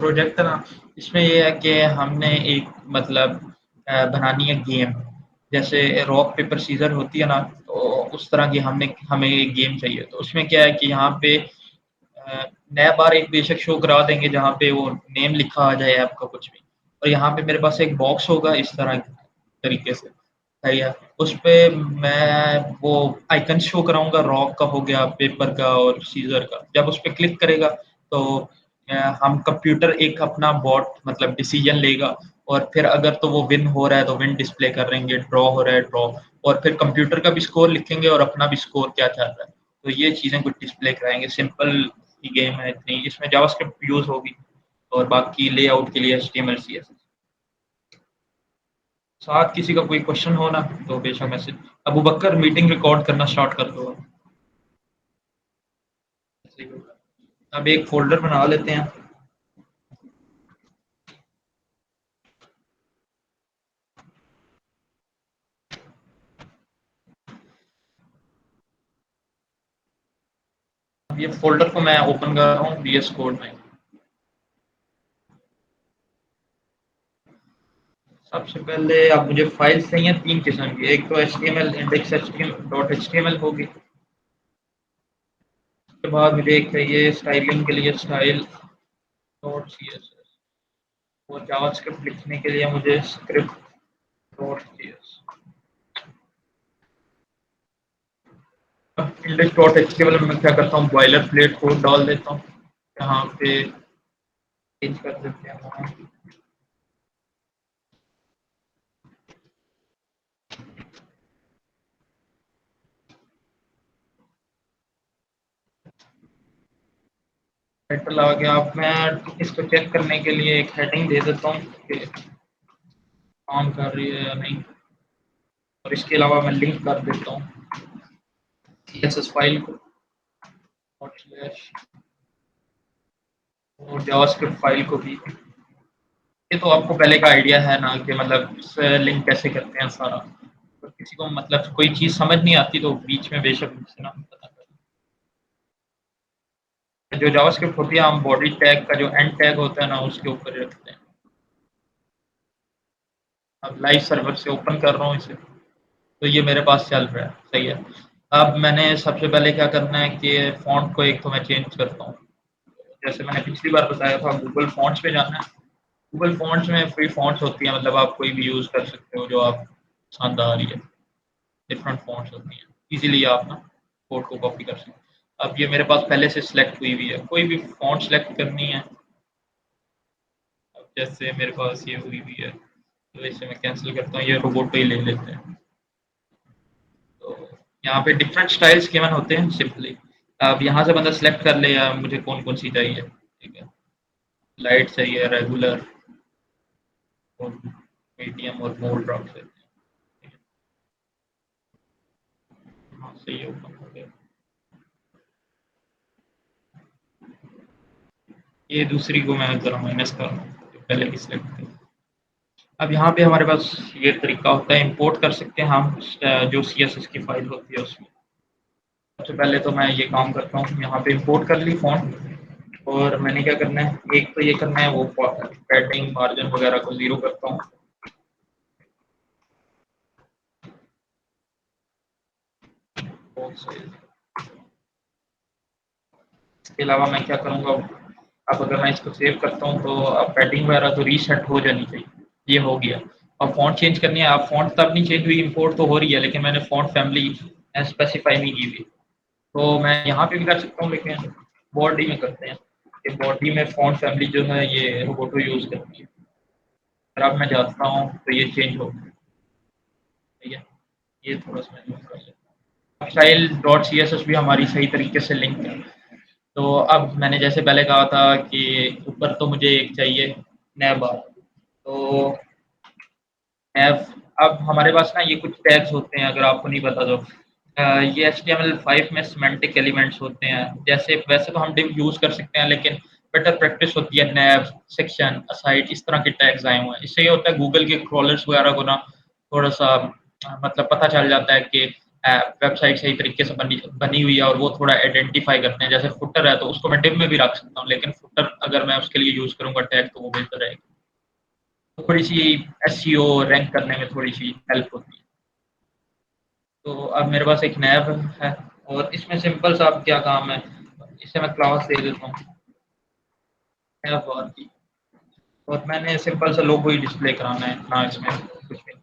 Project ना, इसमें ये है कि हमने एक मतलब बनानी है गेम। जैसे रॉक पेपर सीजर होती है ना, तो उस तरह की हमने हमें एक गेम चाहिए। तो उसमें क्या है कि यहाँ पे नया बार एक बेशक शो करा देंगे जहाँ पे वो नेम लिखा आ जाए ऐप का कुछ भी। और यहाँ पे मेरे पास एक बॉक्स होगा इस तरह तरीके से, सही है। उस पे मैं वो आइकन शो कराऊँगा, रॉक का हो गया, पेपर का और सीज़र का। जब उस पे क्लिक करेगा तो हम कंप्यूटर एक अपना बॉट मतलब डिसीजन लेगा, और फिर अगर तो वो विन हो रहा है तो विन डिस्प्ले करेंगे, ड्रॉ हो रहा है ड्रॉ, और फिर कंप्यूटर का भी स्कोर लिखेंगे और अपना भी स्कोर क्या चल रहा है। तो ये चीज़ें कुछ डिस्प्ले कराएँगे। सिंपल सी गेम है इतनी, इसमें जावास्क्रिप्ट यूज़ होगी और बाकी लेआउट के लिए एचटीएमएल सीएसएस। साथ किसी का कोई क्वेश्चन हो ना तो बेशक मैसेज। अबू बकर मीटिंग रिकॉर्ड करना स्टार्ट कर दो। अब एक फ़ोल्डर बना लेते हैं। अब ये फ़ोल्डर को मैं ओपन कर रहा हूँ वीएस कोड में। सबसे पहले अब मुझे फाइल्स चाहिए 3 किस्म की। एक तो एचटीएमएल इंडेक्स एचटीएमएल होगी। उसके बाद मुझे एक चाहिए स्टाइलिंग के लिए स्टाइल डॉट सीएसएस, और जावास्क्रिप्ट लिखने के लिए मुझे स्क्रिप्ट डॉट सीएस। अब इंडेक्स डॉट एचटीएमएल में मैं क्या करता हूँ, बॉयलर प्लेट कोड डाल देता हूँ। यहाँ पे चेंज कर देते हैं। टाइटल आ गया। अब मैं इसको चेक करने के लिए एक हेडिंग दे देता हूँ कि काम कर रही है या नहीं, और इसके अलावा मैं लिंक कर देता हूँ सीएसएस फाइल को और स्लैश और जावास्क्रिप्ट फाइल को भी। ये तो आपको पहले का आइडिया है ना कि मतलब लिंक कैसे करते हैं सारा। तो किसी को मतलब कोई चीज़ समझ नहीं आती तो बीच में बेशक मुझसे ना पता करें। जो जावास्क्रिप्ट होती है हम बॉडी टैग का जो एंड टैग होता है ना उसके ऊपर ही रखते हैं। अब लाइव सर्वर से ओपन कर रहा हूँ इसे, तो ये मेरे पास चल रहा है, सही है। अब मैंने सबसे पहले क्या करना है कि फ़ॉन्ट को एक तो मैं चेंज करता हूँ। जैसे मैंने पिछली बार बताया था, गूगल फ़ॉन्ट्स पे जाना है। गूगल फ़ॉन्ट्स में फ्री फ़ॉन्ट्स होती हैं, मतलब आप कोई भी यूज़ कर सकते हो जो आप पसंद आ रही है। डिफरेंट फ़ॉन्ट्स होती हैं। इज़िली आप ना कोड को कॉपी कर सकते हो। अब ये मेरे पास पहले से सिलेक्ट हुई हुई है, कोई भी फ़ॉन्ट सेलेक्ट करनी है। अब जैसे मेरे पास ये हुई हुई है, तो इसे मैं कैंसल करता हूँ, ये रोबोटो ही ले लेते हैं। तो यहाँ पे डिफरेंट स्टाइल्स गिवन होते हैं सिंपली। अब यहाँ से बंदा सिलेक्ट कर ले या मुझे कौन-कौन सी चाहिए, ठीक है। लाइट चाहिए, रेगुलर और मीडियम और बोल्ड रख देते हैं। हाँ, सही है, ओपन हो गया। ये दूसरी को मैं ज़रा माइनस कर रहा हूँ, जो पहले की सिलेक्ट थी। अब यहाँ पे हमारे पास ये तरीका होता है, इंपोर्ट कर सकते हैं हम जो सीएसएस की फाइल होती है उसमें। सबसे पहले तो मैं ये काम करता हूँ, यहाँ पे इंपोर्ट कर ली फ़ॉन्ट, और मैंने क्या करना है, एक तो ये करना है वो पैडिंग मार्जिन वगैरह को 0 करता हूँ। इसके अलावा मैं क्या करूँगा, अब अगर मैं इसको सेव करता हूँ तो अब पैडिंग वगैरह तो रीसेट हो जानी चाहिए। ये हो गया। अब फ़ॉन्ट चेंज करनी है। अब फ़ॉन्ट तब नहीं चेंज हुई, इंपोर्ट तो हो रही है, लेकिन मैंने फ़ॉन्ट फैमिली स्पेसिफाई नहीं की हुई। तो मैं यहाँ पे भी कर सकता हूँ, लेकिन बॉडी में करते हैं कि बॉडी में फ़ॉन्ट फैमिली जो है ये रोबोटो यूज़ करती है। अगर अब मैं जाता हूँ तो ये चेंज हो गया, ठीक है। ये थोड़ा-सा मैं ज़ूम कर लेता हूँ। स्टाइल डॉट सीएसएस भी हमारी सही तरीके से लिंक है। तो अब मैंने जैसे पहले कहा था कि ऊपर तो मुझे एक चाहिए नैव बार। तो नैव, अब हमारे पास ना ये कुछ टैग्स होते हैं, अगर आपको नहीं पता तो। ये एचटीएमएल5 में सिमेंटिक एलिमेंट्स होते हैं। जैसे वैसे तो हम div यूज़ कर सकते हैं, लेकिन बेटर प्रैक्टिस होती है नैव, सेक्शन, असाइड, इस तरह के टैग्स आए हुए हैं। इससे ये होता है गूगल के क्रॉलर्स वगैरह को ना थोड़ा-सा मतलब पता चल जाता है कि वेबसाइट सही तरीके से बनी बनी हुई है और वो थोड़ा आइडेंटिफ़ाई करते हैं। जैसे फुटर है तो उसको मैं डिव में भी रख सकता हूँ, लेकिन फुटर अगर मैं उसके लिए यूज़ करूँगा टैग तो वो बेहतर रहेगा। तो थोड़ी-सी एसईओ रैंक करने में थोड़ी-सी हेल्प होती है। तो अब मेरे पास एक नैब है और इसमें सिंपल सा अब क्या काम है, इसे मैं क्लास दे देता हूँ नैब बार की और मैंने सिंपल सा लोगो ही डिस्प्ले कराना है, ना इसमें कुछ भी।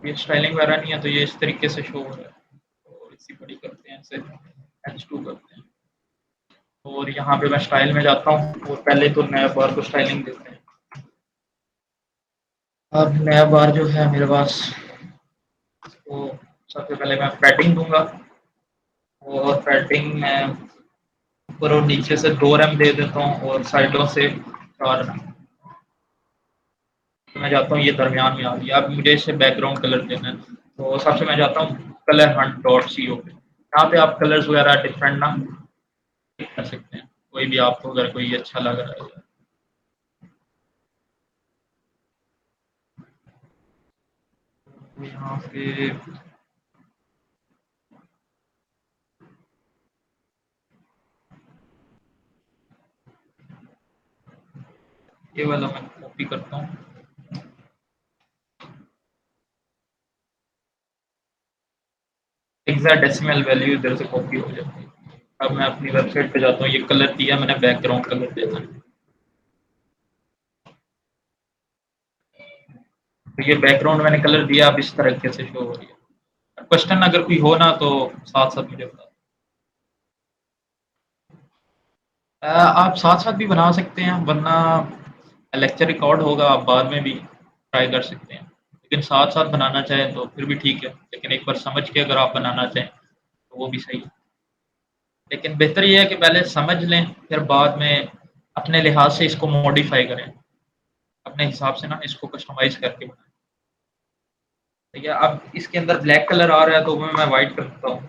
ये स्टाइलिंग वगैरह नहीं है तो ये इस तरीके से शो हो रहा है और इसी बड़ी करते हैं इसे H2 करते हैं और यहाँ पे मैं स्टाइल में जाता हूँ और पहले तो नया बार को स्टाइलिंग देते हैं। अब नया बार जो है मेरे पास तो सबसे पहले मैं पैडिंग दूंगा और पैडिंग में ऊपर और नीचे से 2 रैम दे देता हूँ और साइडों से 4 रैम। तो मैं जाता हूँ ये दरमियान में आ गया। अब मुझे इसे बैकग्राउंड कलर देना है तो सबसे मैं जाता हूँ कलर हंट डॉट सी ओ पे। यहाँ पे आप कलर्स वगैरह डिफरेंट ना कर सकते हैं, कोई भी आपको अगर कोई अच्छा लग रहा है। तो यहाँ पे ये वाला मैं कॉपी करता हूँ। हेक्साडेसिमल वैल्यू इधर से कॉपी हो जाती है। अब मैं अपनी वेबसाइट पे जाता हूँ, ये कलर दिया मैंने, बैकग्राउंड कलर देना है। तो ये बैकग्राउंड मैंने कलर दिया, अब इस तरीके से शो हो रही है। क्वेश्चन अगर कोई हो ना तो साथ-साथ मुझे बता। आप साथ-साथ भी बना सकते हैं, वरना लेक्चर रिकॉर्ड होगा, आप बाद में भी ट्राई कर सकते हैं। लेकिन साथ-साथ बनाना चाहें तो फिर भी ठीक है, लेकिन एक बार समझ के अगर आप बनाना चाहें, तो वो भी सही है। लेकिन बेहतर ये है कि पहले समझ लें, फिर बाद में अपने लिहाज से इसको मॉडिफ़ाई करें। अपने हिसाब से ना इसको कस्टमाइज़ करके बनाएँ। ठीक है, अब इसके अंदर ब्लैक कलर आ रहा है तो वो मैं व्हाइट कर देता हूँ।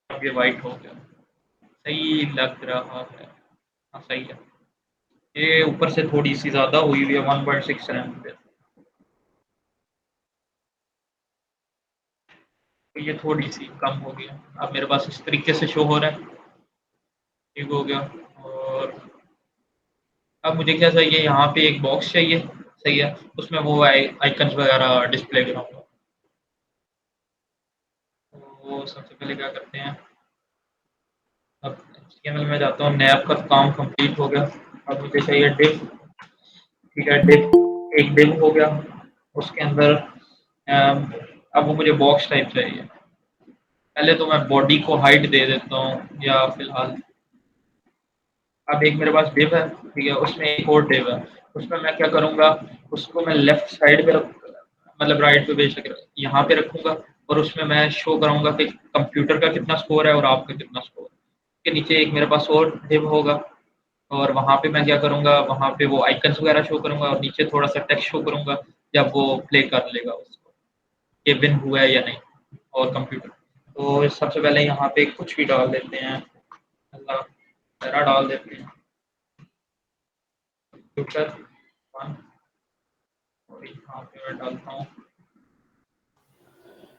अब ये व्हाइट हो गया, सही लग रहा है। हाँ, सही है। ये ऊपर से थोड़ी-सी ज़्यादा हुई हुई है 1.6 रैम पे। तो ये थोड़ी-सी कम हो गई है। अब मेरे पास इस तरीके से शो हो रहा है, ठीक हो गया। और अब मुझे क्या चाहिए, यहाँ पे एक बॉक्स चाहिए, सही है, उसमें वो आइकन्स वगैरह डिस्प्ले कराऊँगा। तो सबसे पहले क्या करते हैं, अब एचटीएमएल में जाता हूँ, नैप का काम कंप्लीट हो गया। अब मुझे चाहिए डिव, ठीक है, डिव एक डिव हो गया। उसके अंदर अब वो मुझे बॉक्स टाइप चाहिए। पहले तो मैं बॉडी को हाइट दे देता हूँ या फिलहाल अब एक मेरे पास डिव है, ठीक है, उसमें एक और डिव है। उसमें मैं क्या करूँगा, उसको मैं लेफ्ट साइड पे मतलब राइट पे बेशक यहाँ पे रखूँगा और उसमें मैं शो कराऊँगा कि कंप्यूटर का कितना स्कोर है और आपका कितना स्कोर है। उसके नीचे एक मेरे पास और डिव होगा और वहाँ पे मैं क्या करूँगा, वहाँ पे वो आइकन्स वगैरह शो करूँगा और नीचे थोड़ा-सा टेक्स्ट शो करूँगा जब वो प्ले कर लेगा उसको, कि विन हुआ है या नहीं और कंप्यूटर। तो सबसे पहले यहाँ पे कुछ भी डाल देते हैं, अल्लाह ज़रा डाल देते हैं, कंप्यूटर 1 और यहाँ पे मैं डालता हूँ।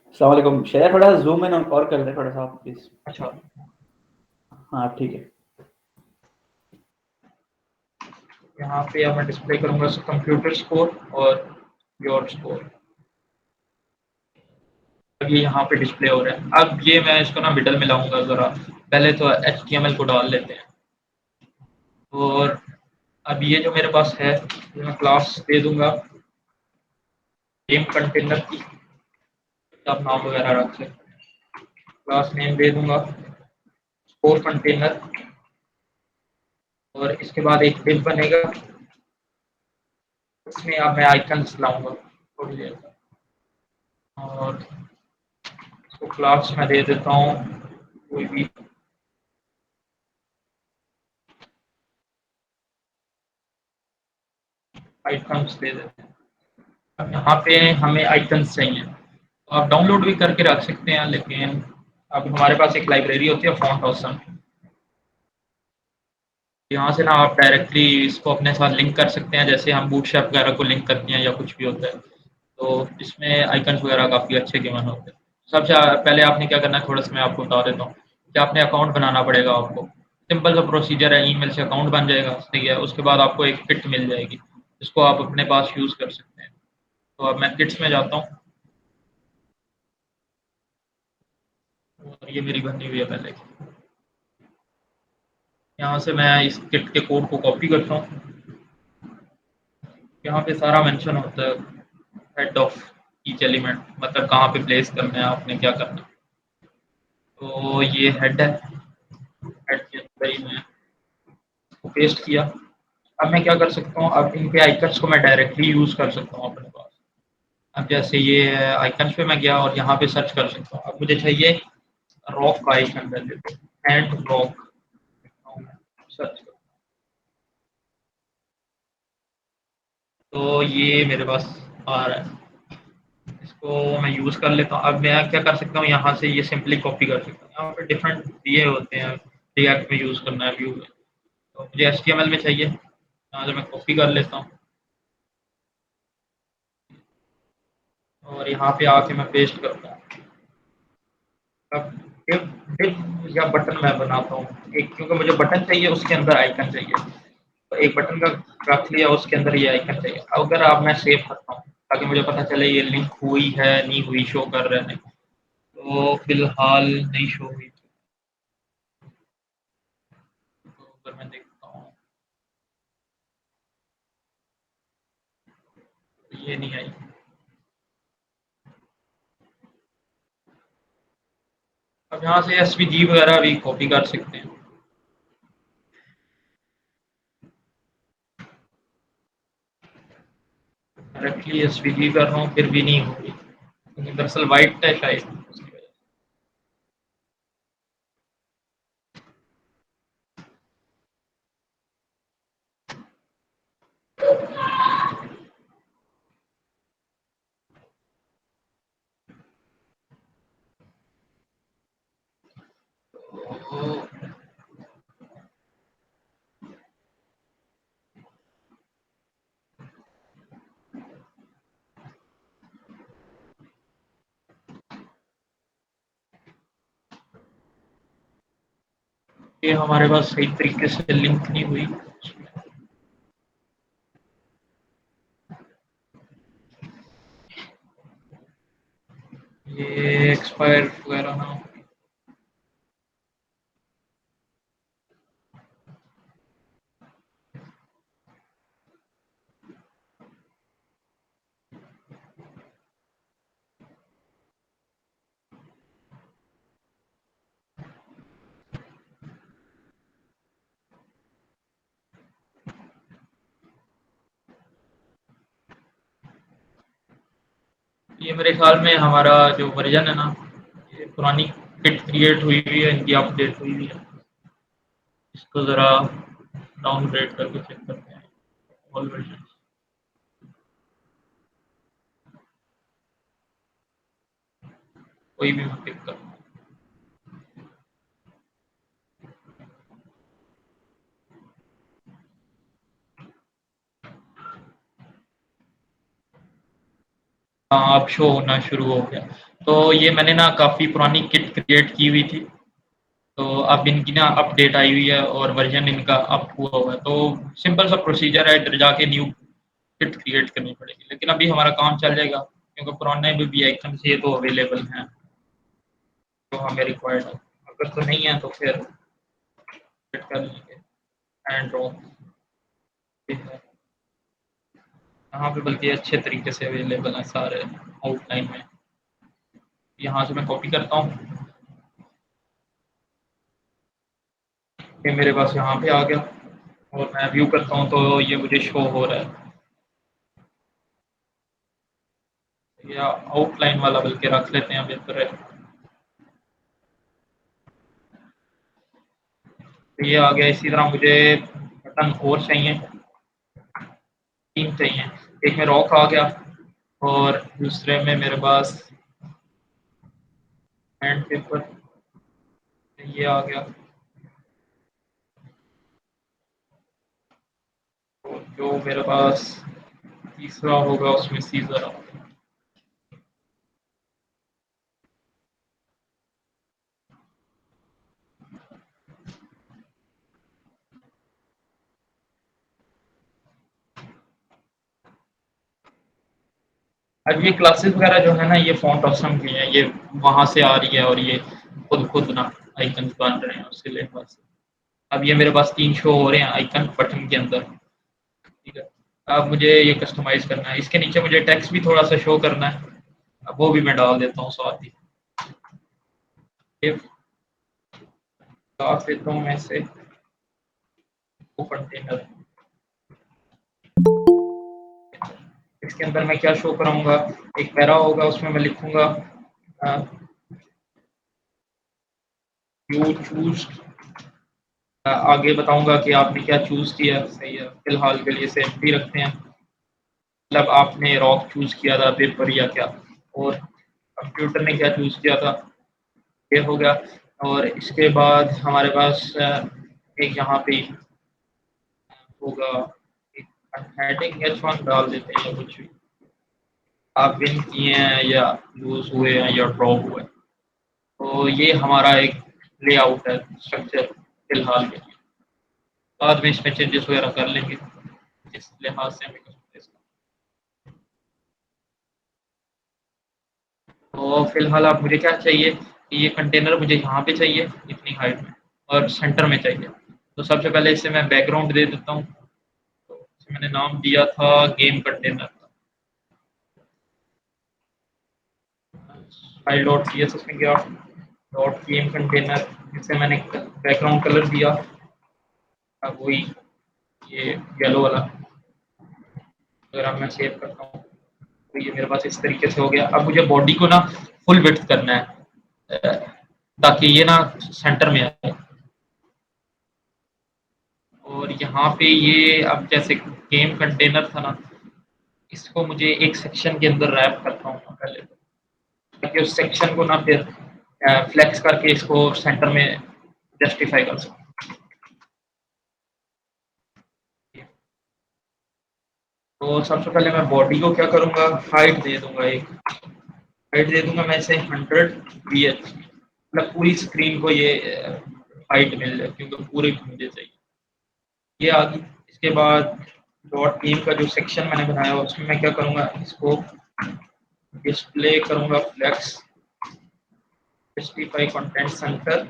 अस्सलाम वालेकुम। शेयर थोड़ा ज़ूम इन और कर लें थोड़ा सा आप प्लीज़। अच्छा, हाँ, ठीक है। यहाँ पे अब मैं डिस्प्ले करूँगा कंप्यूटर स्कोर और योर स्कोर। अब ये यहाँ पे डिस्प्ले हो रहा है। अब ये मैं इसको ना मिडल में लाऊँगा ज़रा, पहले तो एचटीएमएल को डाल लेते हैं और अब ये जो मेरे पास है, ये मैं क्लास दे दूँगा गेम कंटेनर की, आप नाम वगैरह रख सकते हैं। क्लास नेम दे दूँगा स्कोर कंटेनर और इसके बाद एक डिव बनेगा, उसमें अब मैं आइकन्स लाऊँगा थोड़ी देर में और इसको क्लास में दे देता हूँ कोई भी आइकन्स दे देते हैं। अब यहाँ पे हमें आइकन्स चाहिए, तो आप डाउनलोड भी करके रख सकते हैं, लेकिन अब हमारे पास एक लाइब्रेरी होती है फ़ॉन्ट ऑसम। यहाँ से ना आप डायरेक्टली इसको अपने साथ लिंक कर सकते हैं, जैसे हम बूटस्ट्रैप वगैरह को लिंक करते हैं या कुछ भी होता है। तो इसमें आइकन्स वगैरह काफ़ी अच्छे गिवन होते हैं। सबसे पहले आपने क्या करना है, थोड़ा-सा मैं आपको बता देता हूँ कि आपने अकाउंट बनाना पड़ेगा आपको। सिंपल सा प्रोसीजर है, ईमेल से अकाउंट बन जाएगा, सही है। उसके बाद आपको एक किट मिल जाएगी, जिसको आप अपने पास यूज़ कर सकते हैं। तो अब मैं किट्स में जाता हूँ और ये मेरी बनी हुई है पहले की। यहाँ से मैं इस किट के कोड को कॉपी करता हूँ। यहाँ पे सारा मेंशन होता है, हेड ऑफ ईच एलिमेंट, मतलब कहाँ पे प्लेस करना है, आपने क्या करना है। तो ये हेड है, हेड के अंदर ही मैं इसको पेस्ट किया। अब मैं क्या कर सकता हूँ, अब इनके आइकन्स को मैं डायरेक्टली यूज़ कर सकता हूँ अपने पास। अब जैसे ये आइकन्स पे मैं गया और यहाँ पे सर्च कर सकता हूँ। अब मुझे चाहिए रॉक का आइकन, पहले एंड रॉक सर्च। तो ये मेरे पास आ रहा है, इसको मैं यूज़ कर लेता हूँ। अब मैं क्या कर सकता हूँ, यहाँ से ये सिंपली कॉपी कर सकता हूँ। यहाँ पे डिफरेंट दिए होते हैं, रिएक्ट में यूज़ करना है, व्यू में। तो मुझे एचटीएमएल में चाहिए, यहाँ से मैं कॉपी कर लेता हूँ और यहाँ पे आके मैं पेस्ट करता हूँ। अब डिव डिव या बटन मैं बनाता हूँ एक, क्योंकि मुझे बटन चाहिए, उसके अंदर आइकन चाहिए। तो एक बटन का रख लिया, उसके अंदर ये आइकन चाहिए। अगर अब मैं सेव करता हूँ ताकि मुझे पता चले ये लिंक हुई है नहीं हुई, शो कर रहे हैं नहीं। तो फिलहाल नहीं शो हुई। तो अगर मैं देखता हूँ तो ये नहीं आई। अब यहाँ से एसवीजी वगैरह भी कॉपी कर सकते हैं। डायरेक्टली एसवीजी कर रहा हूँ, फिर भी नहीं हो रही। दरअसल वाइट है शायद, उसकी वजह से। तो ये हमारे पास सही तरीके से लिंक नहीं हुई। ये एक्सपायर वगैरह ना। ये मेरे ख्याल में हमारा जो वर्जन है ना, ये पुरानी किट क्रिएट हुई हुई है, इनकी अपडेट हुई हुई है। इसको ज़रा डाउनग्रेड करके चेक करते हैं ऑल वर्जन। कोई भी मैं पिक कर, हाँ अब शो होना शुरू हो गया। तो ये मैंने ना काफ़ी पुरानी किट क्रिएट की हुई थी, तो अब इनकी ना अपडेट आई हुई है और वर्जन इनका अप हुआ हुआ है। तो सिंपल सा प्रोसीजर है, इधर जाके न्यू किट क्रिएट करनी पड़ेगी, लेकिन अभी हमारा काम चल जाएगा क्योंकि पुराने में भी आइकन ये तो अवेलेबल हैं जो हमें रिक्वायर्ड है। अगर तो नहीं है तो फिर क्रिएट कर लेंगे। एंड ड्रॉप है यहाँ पे, बल्कि अच्छे तरीके से अवेलेबल है सारे आउटलाइन में। यहाँ से मैं कॉपी करता हूँ, ये मेरे पास यहाँ पे आ गया और मैं व्यू करता हूँ तो ये मुझे शो हो रहा है। या आउटलाइन वाला बल्कि रख लेते हैं बेहतर है। तो ये आ गया। इसी तरह मुझे बटन और चाहिए, 3 चाहिए। एक में रॉक आ गया, और दूसरे में मेरे पास एंड पेपर ये आ गया। और जो मेरे पास तीसरा होगा उसमें सीजर आ गया। अब ये क्लासेस वगैरह जो है ना ये फ़ॉन्ट ऑसम की है, ये वहाँ से आ रही है और ये खुद ना आइकन्स बन रहे हैं उसके लिहाज से। अब ये मेरे पास 3 शो हो रहे हैं आइकन बटन के अंदर, ठीक है। अब मुझे ये कस्टमाइज़ करना है, इसके नीचे मुझे टेक्स्ट भी थोड़ा-सा शो करना है, अब वो भी मैं डाल देता हूँ साथ ही। इफ डाल देता हूँ मैं इसे वो कंटेनर, इसके अंदर मैं क्या शो कराऊँगा, एक पैरा होगा उसमें मैं लिखूँगा अ, यू चूज़ आगे बताऊँगा कि आपने क्या चूज़ किया, सही है। फ़िलहाल के लिए इसे एम्प्टी रखते हैं, मतलब आपने रॉक चूज़ किया था, पेपर या क्या, और कंप्यूटर ने क्या चूज़ किया था, ये हो गया। और इसके बाद हमारे पास एक यहाँ पे होगा एक हेडिंग H1 डाल देते हैं या कुछ भी। आप विन किए हैं या लूज़ हुए हैं या ड्रॉ हुए हैं। तो ये हमारा एक लेआउट है स्ट्रक्चर फ़िलहाल के लिए। बाद में इसमें चेंजेस वगैरह कर लेंगे, जिस लिहाज से हमें कस्टमाइज़ करना है। तो फ़िलहाल अब मुझे क्या चाहिए कि ये कंटेनर मुझे यहाँ पे चाहिए इतनी हाइट में और सेंटर में चाहिए। तो सबसे पहले इसे मैं बैकग्राउंड दे देता हूँ। तो इसे मैंने नाम दिया था game container. File dot CSS में गया, डॉट गेम कंटेनर, इसे मैंने बैकग्राउंड कलर दिया, अब वही ये येलो वाला। अगर अब मैं सेव करता हूँ तो ये मेरे पास इस तरीके से हो गया। अब मुझे बॉडी को ना फुल विड्थ करना है ताकि ये ना सेंटर में आए। और यहाँ पे ये अब जैसे गेम कंटेनर था ना, इसको मुझे एक सेक्शन के अंदर रैप करता हूँ पहले, ताकि उस सेक्शन को ना फिर फ्लेक्स करके इसको सेंटर में जस्टिफाई कर सकूँ। तो सबसे पहले मैं बॉडी को क्या करूँगा, हाइट दे दूँगा एक, हाइट दे दूँगा मैं इसे 100 VH, मतलब पूरी स्क्रीन को ये हाइट मिल जाए क्योंकि पूरे को मुझे चाहिए। ये आ गई। इसके बाद डॉट गेम का जो सेक्शन मैंने बनाया उसमें मैं क्या करूँगा, इसको डिस्प्ले करूँगा फ्लेक्स, जस्टिफाई कंटेंट सेंटर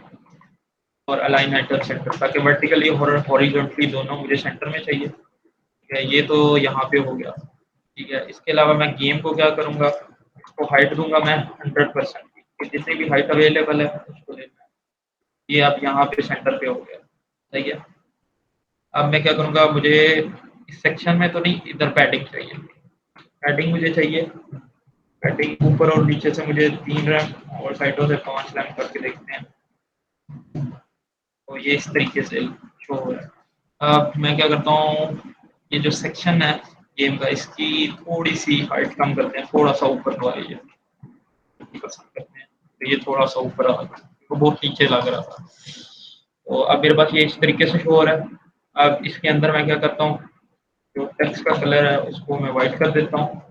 और अलाइन हेडर सेंटर, ताकि वर्टिकली और हॉरिजॉन्टली दोनों मुझे सेंटर में चाहिए। ठीक है, ये तो यहाँ पे हो गया। ठीक है, इसके अलावा मैं गेम को क्या करूँगा, इसको हाइट दूँगा मैं 100% की, जितनी भी हाइट अवेलेबल है उसको लेना है। ये अब यहाँ पे सेंटर पे हो गया, सही है। अब मैं क्या करूँगा, मुझे इस सेक्शन में तो नहीं, इधर पैडिंग चाहिए। पैडिंग मुझे चाहिए, पैडिंग ऊपर और नीचे से मुझे 3 रैम और साइडों से 5 रैम करके देखते हैं। तो ये इस तरीके से शो हो रहा है। अब मैं क्या करता हूँ, ये जो सेक्शन है गेम का, इसकी थोड़ी-सी हाइट कम करते हैं, थोड़ा-सा ऊपर को आ रही है, 50% करते हैं, तो ये थोड़ा-सा ऊपर आ गया, तो बहुत नीचे लग रहा था। तो अब मेरे पास ये इस तरीके से शो हो रहा है। अब इसके अंदर मैं क्या करता हूँ, जो टेक्स्ट का कलर है उसको मैं व्हाइट कर देता हूँ।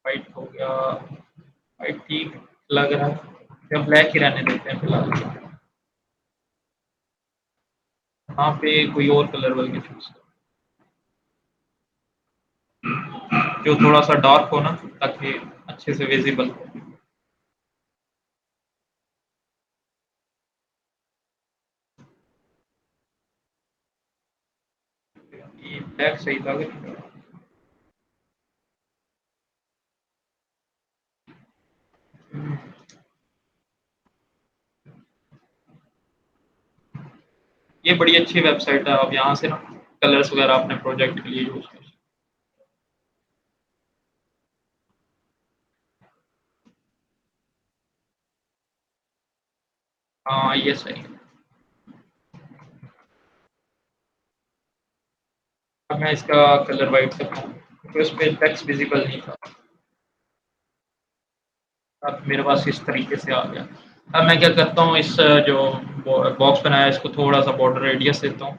व्हाइट हो गया, व्हाइट ठीक लग रहा है, या ब्लैक ही रहने देते हैं फिलहाल। यहाँ पे कोई और कलर वर्ग चूज़ जो थोड़ा सा डार्क हो ना, ताकि अच्छे से विजिबल हो। ये ब्लैक सही था कि ये बड़ी अच्छी वेबसाइट है, आप यहाँ से ना कलर्स वगैरह अपने प्रोजेक्ट के लिए यूज़ कर सकते हैं। हाँ ये सही है। अब मैं इसका कलर वाइट करता हूँ। तो इस पे टेक्स्ट विजिबल नहीं था। अब मेरे पास इस तरीके से आ गया। अब मैं क्या करता हूँ, इस जो बॉक्स बनाया है इसको थोड़ा सा बॉर्डर रेडियस देता हूँ।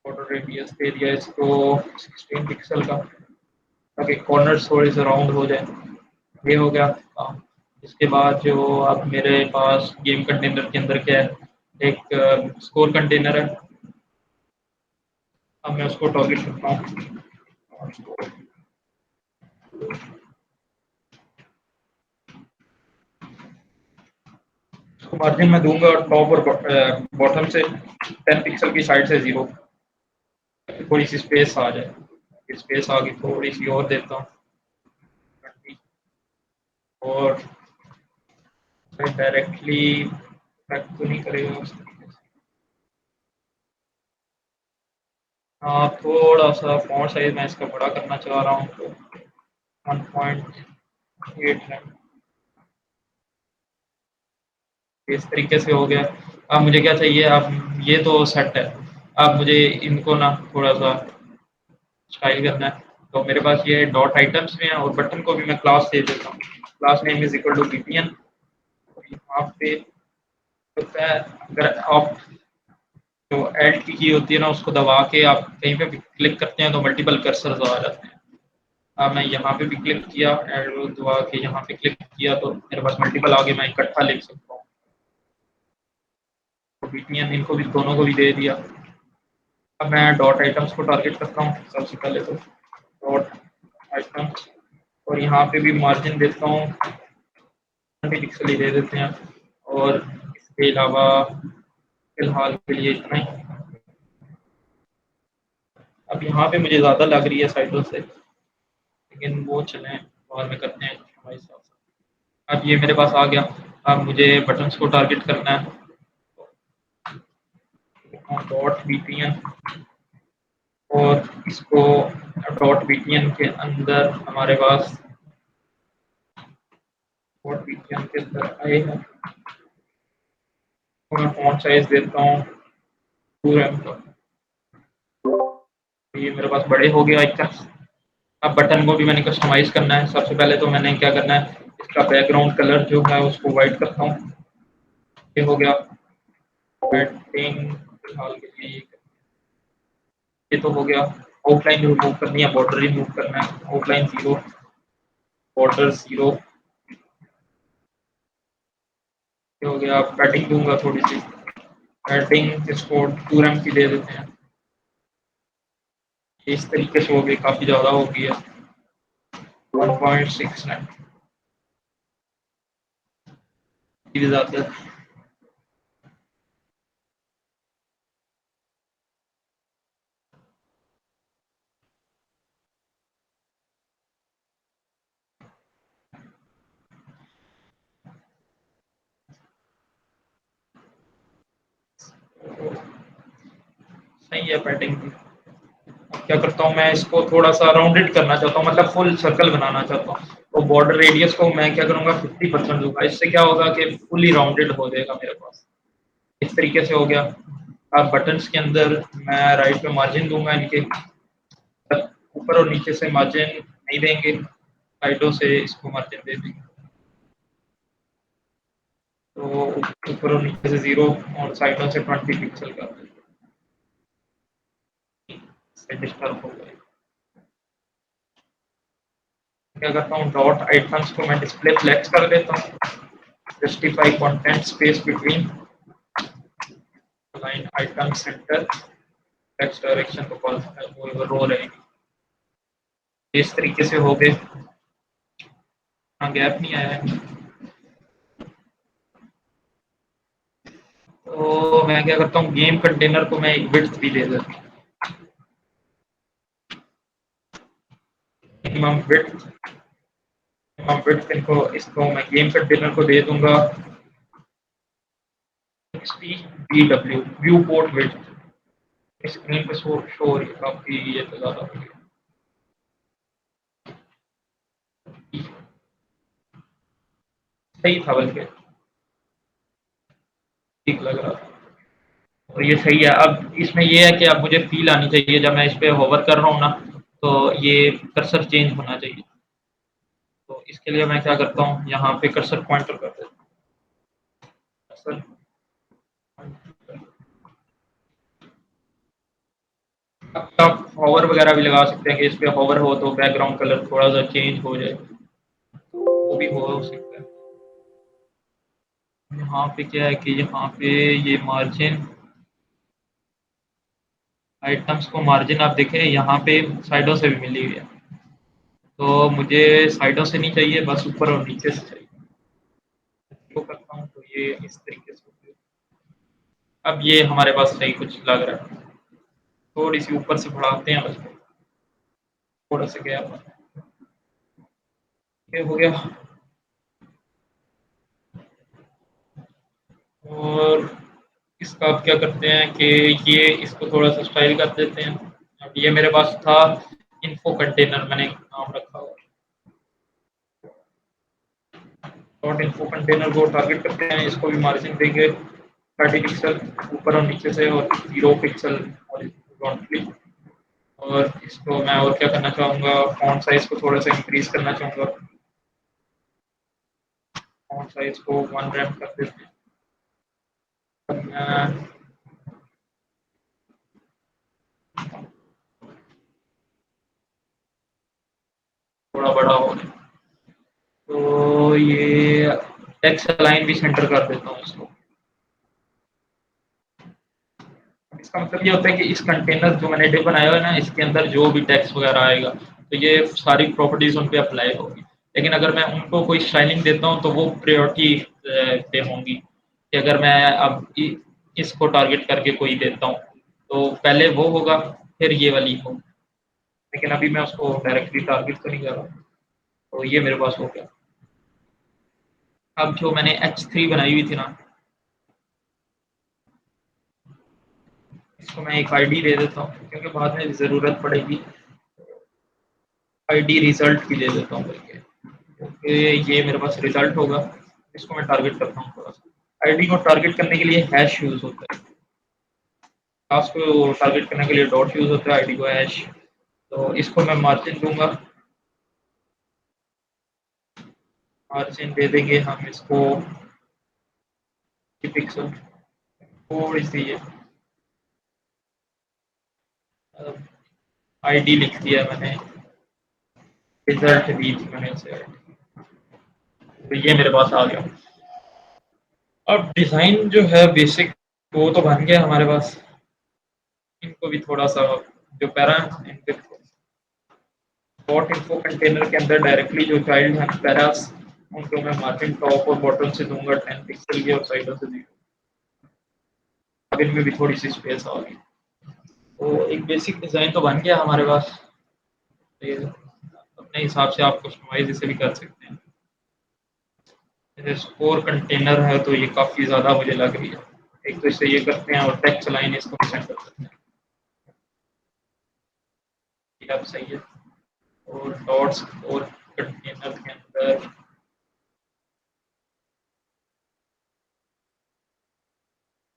बॉर्डर रेडियस दे दिया इसको 16 पिक्सल का, ताकि कॉर्नर्स थोड़े से राउंड हो जाए। ये हो गया काम। इसके बाद जो अब मेरे पास गेम कंटेनर के अंदर क्या है, एक स्कोर कंटेनर है। अब मैं उसको टारगेट करता हूँ। उसको मार्जिन में दूंगा टॉप और बॉटम से 10 पिक्सल की साइड से 0, थोड़ी सी स्पेस आ जाए। स्पेस आ गई, थोड़ी सी और देता हूँ और डायरेक्टली इफेक्ट तो नहीं करेगा उस तरीके से। हाँ, थोड़ा सा फॉन्ट साइज मैं इसका बड़ा करना चाह रहा हूँ, तो 1.8 है। इस तरीके से हो गया। अब मुझे क्या चाहिए, अब ये तो सेट है। अब मुझे इनको ना थोड़ा सा स्टाइल करना है। तो मेरे पास ये डॉट आइटम्स में है और बटन को भी मैं क्लास दे देता हूँ। Class name is equal to BTN. यहाँ पे होता है, अगर आप जो एल्ट की होती है ना, उसको दबा के आप कहीं पे भी क्लिक करते हैं तो मल्टीपल कर्सर आ जाते हैं। अब मैं यहाँ पे भी क्लिक किया, एरो दबा के यहाँ पे क्लिक किया तो मेरे पास मल्टीपल आगे मैं इकट्ठा लिख सकता हूँ। तो बीटीएन इनको भी दोनों को भी दे दिया। अब मैं डॉट आइटम्स को टारगेट करता हूँ सबसे पहले, तो डॉट आइटम्स और यहाँ पे भी मार्जिन देता हूँ, 20 पिक्सल ही दे देते हैं। और इसके अलावा फिलहाल के लिए इतना ही। अब यहाँ पे मुझे ज़्यादा लग रही है साइडों से, लेकिन वो चलें, बाद में करते हैं हमारे हिसाब से। अब ये मेरे पास आ गया। अब मुझे बटन्स को टारगेट करना है, डॉट बीटीएन और इसको डॉट बीटीएन के अंदर हमारे पास डॉट बीटीएन के अंदर आए हैं। तो मैं फॉन्ट साइज देता हूँ 2 का। ये मेरे पास बड़े हो गया आइकन। अब बटन को भी मैंने कस्टमाइज करना है। सबसे पहले तो मैंने क्या करना है, इसका बैकग्राउंड कलर जो है उसको वाइट करता हूँ। ये हो गया सेटिंग फिलहाल के लिए। ये तो हो गया। आउटलाइन रिमूव करनी है, बॉर्डर रिमूव करना है। Outline 0, border 0। ये हो गया। पैडिंग दूंगा थोड़ी सी, पैडिंग इसको 2 की दे देते हैं। इस तरीके से हो गई, काफ़ी ज़्यादा हो गई है 1.69 की ज़्यादा। सही है पैडिंग भी। क्या करता हूँ मैं, इसको थोड़ा सा राउंडेड करना चाहता हूँ, मतलब फुल सर्कल बनाना चाहता हूँ। तो बॉर्डर रेडियस को मैं क्या करूँगा 50% दूंगा। इससे क्या होगा कि फुली राउंडेड हो जाएगा मेरे पास। इस तरीके से हो गया। अब बटन्स के अंदर मैं राइट पे मार्जिन दूंगा इनके, ऊपर और नीचे से मार्जिन नहीं देंगे, साइडों से इसको मार्जिन दे देंगे। तो ऊपर और नीचे से 0 और साइडों से 20 पिक्सल का डिस्टर्ब हो गया। क्या करता हूँ, डॉट आइटम्स को मैं डिस्प्ले फ्लेक्स कर देता हूँ। Justify content space between line item centre text direction को कॉल वो रो रहेगी। इस तरीके से हो गए। हाँ, गैप नहीं आया है। तो मैं क्या करता हूँ, गेम कंटेनर को मैं एक विड्थ भी दे देता हूँ, मिनिमम विड्थ। मिनिमम विड्थ इनको, इसको मैं गेम कंटेनर को दे दूंगा 60 BW view port width. Screen पे शो हो रही है काफी, ये तो ज्यादा हो गया। सही था, बल्कि ठीक लग रहा था। तो ये सही है। अब इसमें ये है कि अब मुझे फ़ील आनी चाहिए जब मैं इस पे होवर कर रहा हूँ ना, तो ये कर्सर चेंज होना चाहिए। तो इसके लिए मैं क्या करता हूँ, यहाँ पे कर्सर पॉइंटर कर देता हूँ। कर्सर अब आप होवर वगैरह भी लगा सकते हैं कि इस पे होवर हो तो बैकग्राउंड कलर थोड़ा-सा चेंज हो जाए, वो भी हो सकता है। यहाँ पे क्या है कि यहाँ पे ये मार्जिन आइटम्स को मार्जिन आप देखें यहाँ पे साइडों से भी मिली हुई है। तो मुझे साइडों से नहीं चाहिए, बस ऊपर और नीचे से चाहिए। इसको करता हूँ तो ये इस तरीके से हो गया। अब ये हमारे पास सही कुछ लग रहा है। थोड़ी-सी ऊपर से बढ़ाते हैं बस, थोड़ा-सा गैप ये हो गया। और इसका अब क्या करते हैं कि ये इसको थोड़ा-सा स्टाइल कर देते हैं। अब ये मेरे पास था इन्फो कंटेनर मैंने नाम रखा हुआ। डॉट इन्फो कंटेनर को टारगेट करते हैं, इसको भी मार्जिन देंगे 30 पिक्सल ऊपर और नीचे से और 0 पिक्सल हॉरिज़ॉन्टली। और इसको मैं और क्या करना चाहूँगा, फ़ॉन्ट साइज़ को थोड़ा-सा इंक्रीज़ करना चाहूँगा। फ़ॉन्ट साइज़ को 1 रैम कर देते हैं। अब मैं थोड़ा बड़ा हो गया। तो ये टेक्स्ट अलाइन भी सेंटर कर देता हूँ इसको। इसका मतलब ये होता है कि इस कंटेनर जो मैंने डिव बनाया हुआ है ना, इसके अंदर जो भी टेक्स्ट वगैरह आएगा, तो ये सारी प्रॉपर्टीज़ उन पे अप्लाई होगी। लेकिन अगर मैं उनको कोई स्टाइलिंग देता हूँ, तो वो प्रायोरिटी पे होंगी कि अगर मैं अब इसको टारगेट करके कोई देता हूँ, तो पहले वो होगा, फिर ये वाली हो। लेकिन अभी मैं उसको डायरेक्टली टारगेट तो नहीं कर रहा। तो ये मेरे पास हो गया। अब जो मैंने H3 बनाई हुई थी ना, इसको मैं एक आईडी दे देता हूँ क्योंकि बाद में ज़रूरत पड़ेगी। आईडी रिजल्ट भी दे देता हूँ बल्कि, क्योंकि ये मेरे पास रिजल्ट होगा। इसको मैं टारगेट करता हूँ थोड़ा-सा। आईडी को टारगेट करने के लिए हैश यूज़ होता है। क्लास को टारगेट करने के लिए डॉट यूज़ होता है, आईडी को हैश। तो इसको मैं मार्जिन दूँगा। मार्जिन दे देंगे हम इसको 50 पिक्सल। थोड़ी-सी ये आईडी लिख दिया मैंने, रिजल्ट भी थी मैंने इसे ऐड। तो ये मेरे पास आ गया। अब डिज़ाइन जो है बेसिक वो तो बन गया हमारे पास। इनको भी थोड़ा-सा जो पैरा है इनपे डॉट इन्फो कंटेनर के अंदर डायरेक्टली जो चाइल्ड हैं पैरास, उनको मैं मार्जिन टॉप और बॉटम से दूँगा 10 पिक्सल की और साइडों से 0। अब इनमें भी थोड़ी-सी स्पेस आ गई। तो एक बेसिक डिज़ाइन तो बन गया हमारे पास। ये अपने हिसाब से आप कस्टमाइज़ इसे भी कर सकते हैं। जैसे स्कोर कंटेनर है तो ये काफ़ी ज़्यादा मुझे लग रही है। एक तो इसे ये करते हैं और टेक्स्ट लाइन इसको भी सेंड कर देते हैं। ये अब सही है। और डॉट्स और कंटेनर के अंदर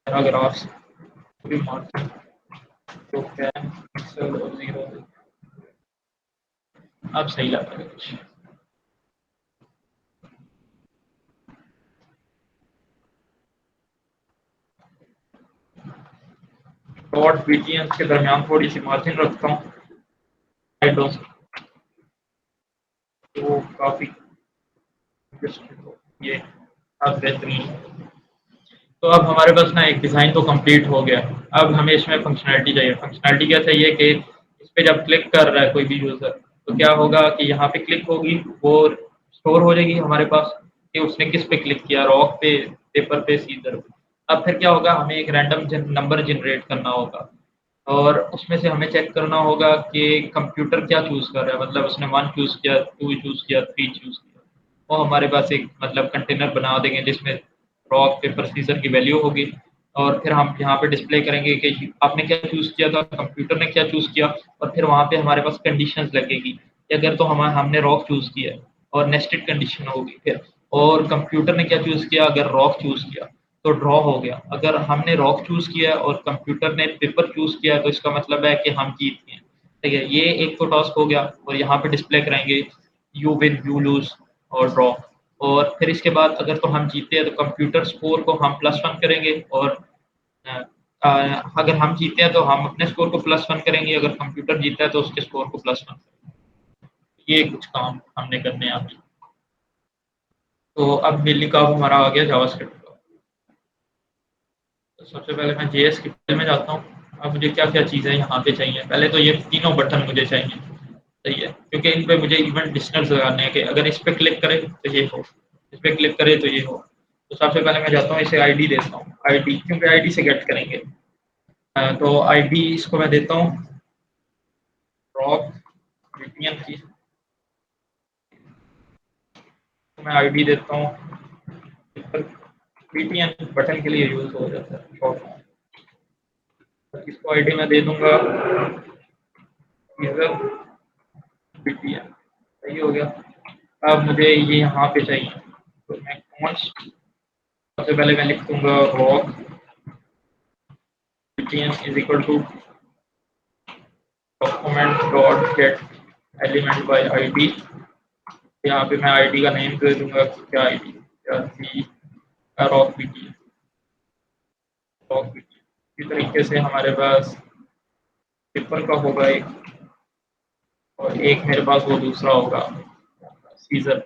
पैराग्राफ्स भी मार्जिन जो 10 पिक्सल और 0 अब सही लग रहा है कुछ। डॉट बीटीएम के दरमियान थोड़ी-सी मार्जिन रखता हूँ साइडों से, तो काफ़ी ये अब बेहतरीन है। तो अब हमारे पास ना एक डिज़ाइन तो कंप्लीट हो गया। अब हमें इसमें फंक्शनैलिटी चाहिए। फंक्शनैलिटी क्या चाहिए कि इस पे जब क्लिक कर रहा है कोई भी यूज़र, तो क्या होगा कि यहाँ पे क्लिक होगी, वो स्टोर हो जाएगी हमारे पास कि उसने किस पे क्लिक किया, रॉक पे, पेपर पे, सीज़र पे। अब फिर क्या होगा, हमें एक रैंडम नंबर जनरेट करना होगा और उसमें से हमें चेक करना होगा कि कंप्यूटर क्या चूज़ कर रहा है। मतलब उसने 1 चूज़ किया, 2 चूज़ किया, 3 चूज़ किया। वो हमारे पास एक मतलब कंटेनर बना देंगे जिसमें रॉक, पेपर, सीज़र की वैल्यू होगी और फिर हम यहाँ पे डिस्प्ले करेंगे कि आपने क्या चूज़ किया था, कंप्यूटर ने क्या चूज़ किया और फिर वहाँ पे हमारे पास कंडीशंस लगेगी कि अगर तो हमने रॉक चूज़ किया है और नेस्टेड कंडीशन होगी फिर और कंप्यूटर ने क्या चूज़ किया अगर रॉक चूज़ किया, तो ड्रॉ हो गया। अगर हमने रॉक चूज़ किया और कंप्यूटर ने पेपर चूज़ किया तो इसका मतलब है कि हम जीत गए। ठीक है, ये एक तो टास्क हो गया और यहाँ पे डिस्प्ले कराएँगे यू विन, यू लूज़ और ड्रॉ। और फिर इसके बाद अगर तो हम जीते हैं तो कंप्यूटर स्कोर को हम +1 करेंगे और अ अगर हम जीते हैं तो हम अपने स्कोर को +1 करेंगे, अगर कंप्यूटर जीता है तो उसके स्कोर को +1। ये कुछ काम हमने करने हैं अभी। तो अब मेनली काम हमारा आ गया जावास्क्रिप्ट का। तो सबसे पहले मैं जेएस की फाइल में जाता हूँ। अब मुझे क्या-क्या चीज़ें यहाँ पे चाहिए। पहले तो ये तीनों बटन मुझे चाहिए, सही है, क्योंकि इन पे मुझे इवेंट लिस्टनर्स लगाने हैं कि अगर इस पे क्लिक करें तो ये हो, इस पे क्लिक करें तो ये हो। तो सबसे पहले मैं जाता हूँ इसे आईडी देता हूँ, आईडी क्योंकि आईडी से गेट करेंगे। तो आईडी इसको मैं देता हूँ रॉक वीपीएन की। तो मैं आईडी देता हूँ वीपीएन बटन के लिए यूज़ हो जाता है शॉर्ट फॉर्म। इसको आईडी मैं दे दूँगा यूज़र वीपीएन, सही हो गया। अब मुझे ये यहाँ पे चाहिए, तो मैं कॉन्स्ट सबसे पहले मैं लिख दूँगा rock VPN is equal to document dot get element by ID. यहाँ पे मैं आईडी का नेम दे दूँगा, क्या आईडी, क्या थी, रॉक वीपीएन, रॉक वीपीएन। इसी तरीके से हमारे पास पेपर का होगा एक, और एक मेरे पास वो दूसरा होगा सीजर।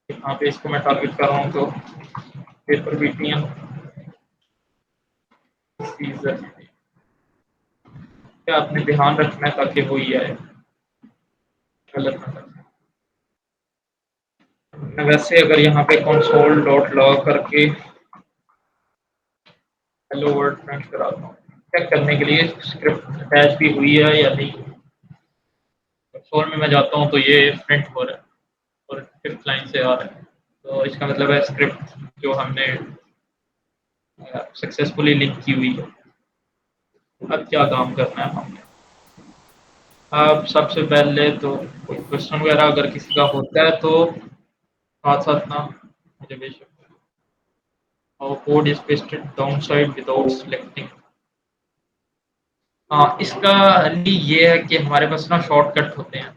यहाँ पे इसको मैं टारगेट कर रहा हूँ तो पेपर वीपीएन सीजर। क्या आपने ध्यान रखना है ताकि वो ही आए, गलत ना करना। मैं वैसे अगर यहाँ पे कंसोल डॉट लॉग करके हेलो वर्ल्ड प्रिंट कराता हूँ, चेक करने के लिए स्क्रिप्ट अटैच भी हुई है या नहीं। कंसोल में मैं जाता हूँ तो ये प्रिंट हो रहा है और 5th लाइन से आ रहा है, तो इसका मतलब है स्क्रिप्ट जो हमने सक्सेसफुली लिंक की हुई है। अब क्या काम करना है हमने। अब सबसे पहले तो कोई क्वेश्चन वगैरह अगर किसी का होता है तो साथ साथ ना मुझे बेशक। और code is pasted down side without selecting. हाँ, इसका लिए ये है कि हमारे पास ना शॉर्टकट होते हैं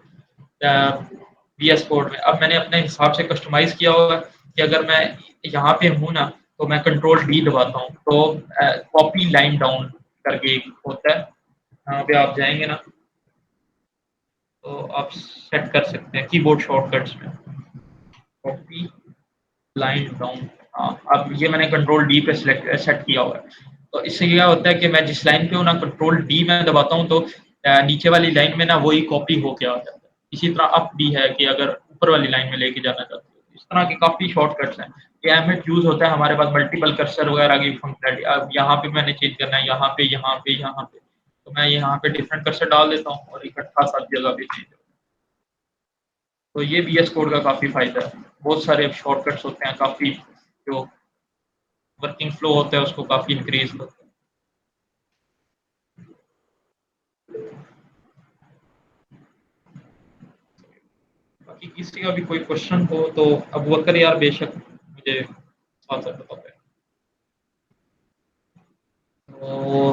वीएस कोड में। अब मैंने अपने हिसाब से कस्टमाइज़ किया होगा कि अगर मैं यहाँ पे हूँ ना तो मैं कंट्रोल डी दबाता हूँ तो कॉपी लाइन डाउन करके एक होता है, यहाँ पे आप जाएंगे ना तो आप सेट कर सकते हैं कीबोर्ड शॉर्टकट्स में कॉपी लाइन डाउन। हाँ, अब ये मैंने कंट्रोल डी पे सेट किया हुआ है। तो इससे क्या होता है कि मैं जिस लाइन पे हूँ ना कंट्रोल डी में दबाता हूँ तो नीचे वाली लाइन में ना वही कॉपी होके आ जाता है। इसी तरह अप डी है कि अगर ऊपर वाली लाइन में लेके जाना चाहते हो। इस तरह के काफ़ी शॉर्टकट्स हैं। ये एमएट यूज़ होता है हमारे पास मल्टीपल कर्सर वगैरह की फंक्शनैलिटी। अब यहाँ पे मैंने चेंज करना है, यहाँ पे, यहाँ पे, यहाँ पे, तो मैं यहाँ पे डिफरेंट कर्सर डाल देता हूँ और इकट्ठा सब जगह पे चेंज। तो ये वीएस कोड का काफ़ी फ़ायदा है। बहुत सारे शॉर्टकट्स होते हैं, काफ़ी जो वर्किंग फ्लो होता है उसको काफ़ी इंक्रीज़ करता है। बाकी किसी का भी कोई क्वेश्चन हो तो अबू बकर यार बेशक मुझे साथ-साथ बताते हैं। तो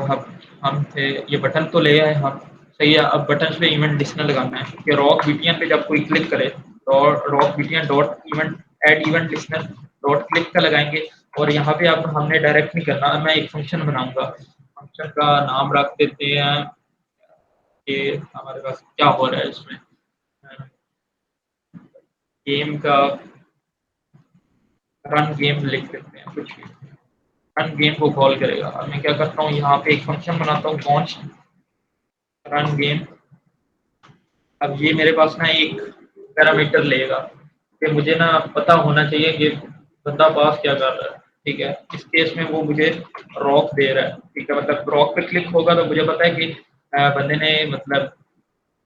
हम थे ये बटन तो ले आए हम, सही है। अब बटन पे इवेंट लिस्टनर लगाना है कि रॉक वीपीएन पे जब कोई क्लिक करे तो rock VPN dot event add event listener dot click का लगाएंगे। और यहाँ पे अब हमने डायरेक्ट नहीं करना, मैं एक फंक्शन बनाऊंगा। फंक्शन का नाम रख देते हैं कि हमारे पास क्या हो रहा है इसमें, गेम का रन गेम लिख देते हैं कुछ भी, रन गेम को कॉल करेगा। अब मैं क्या करता हूँ यहाँ पे एक फंक्शन बनाता हूँ कॉन्स्ट रन गेम। अब ये मेरे पास ना एक पैरामीटर लेगा कि मुझे ना पता होना चाहिए कि बंदा पास क्या कर रहा है। ठीक है, इस केस में वो मुझे रॉक दे रहा है। ठीक है, मतलब रॉक पे क्लिक होगा तो मुझे पता है कि बंदे ने मतलब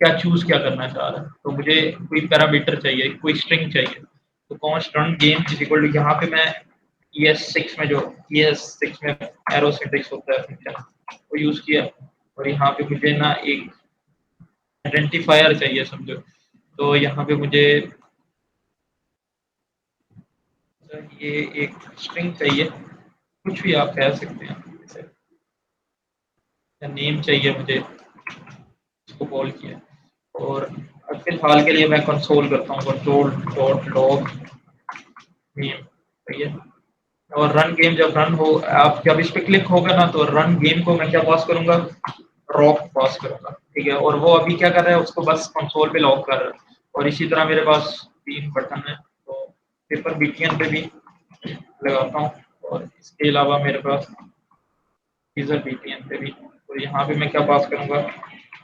क्या चूज़ क्या करना चाह रहा है। तो मुझे कोई पैरामीटर चाहिए, कोई स्ट्रिंग चाहिए। तो const run game is equal to, यहाँ पे मैं ES6 में जो ES6 में एरो सिंटैक्स होता है फंक्शन वो यूज़ किया। और यहाँ पे मुझे ना एक आइडेंटिफायर चाहिए समझो। तो यहाँ पे मुझे ये एक स्ट्रिंग चाहिए, कुछ भी आप कह सकते हैं, जैसे नेम चाहिए मुझे, इसको कॉल किया। और अब फिलहाल के लिए मैं कंसोल करता हूँ, कंसोल डॉट लॉग नेम, सही है। और रन गेम जब रन हो, आप जब इस पे क्लिक होगा ना, तो रन गेम को मैं क्या पास करूंगा, रॉक पास करूंगा, ठीक है। और वो अभी क्या कर रहा है, उसको बस कंसोल पे लॉक कर रहा है। और इसी तरह मेरे पास 3 बटन है, तो पेपर बीटीएन पे भी लगाता हूँ, और इसके अलावा मेरे पास सीजर बीटीएन पे भी। तो यहाँ पे मैं क्या पास करूंगा,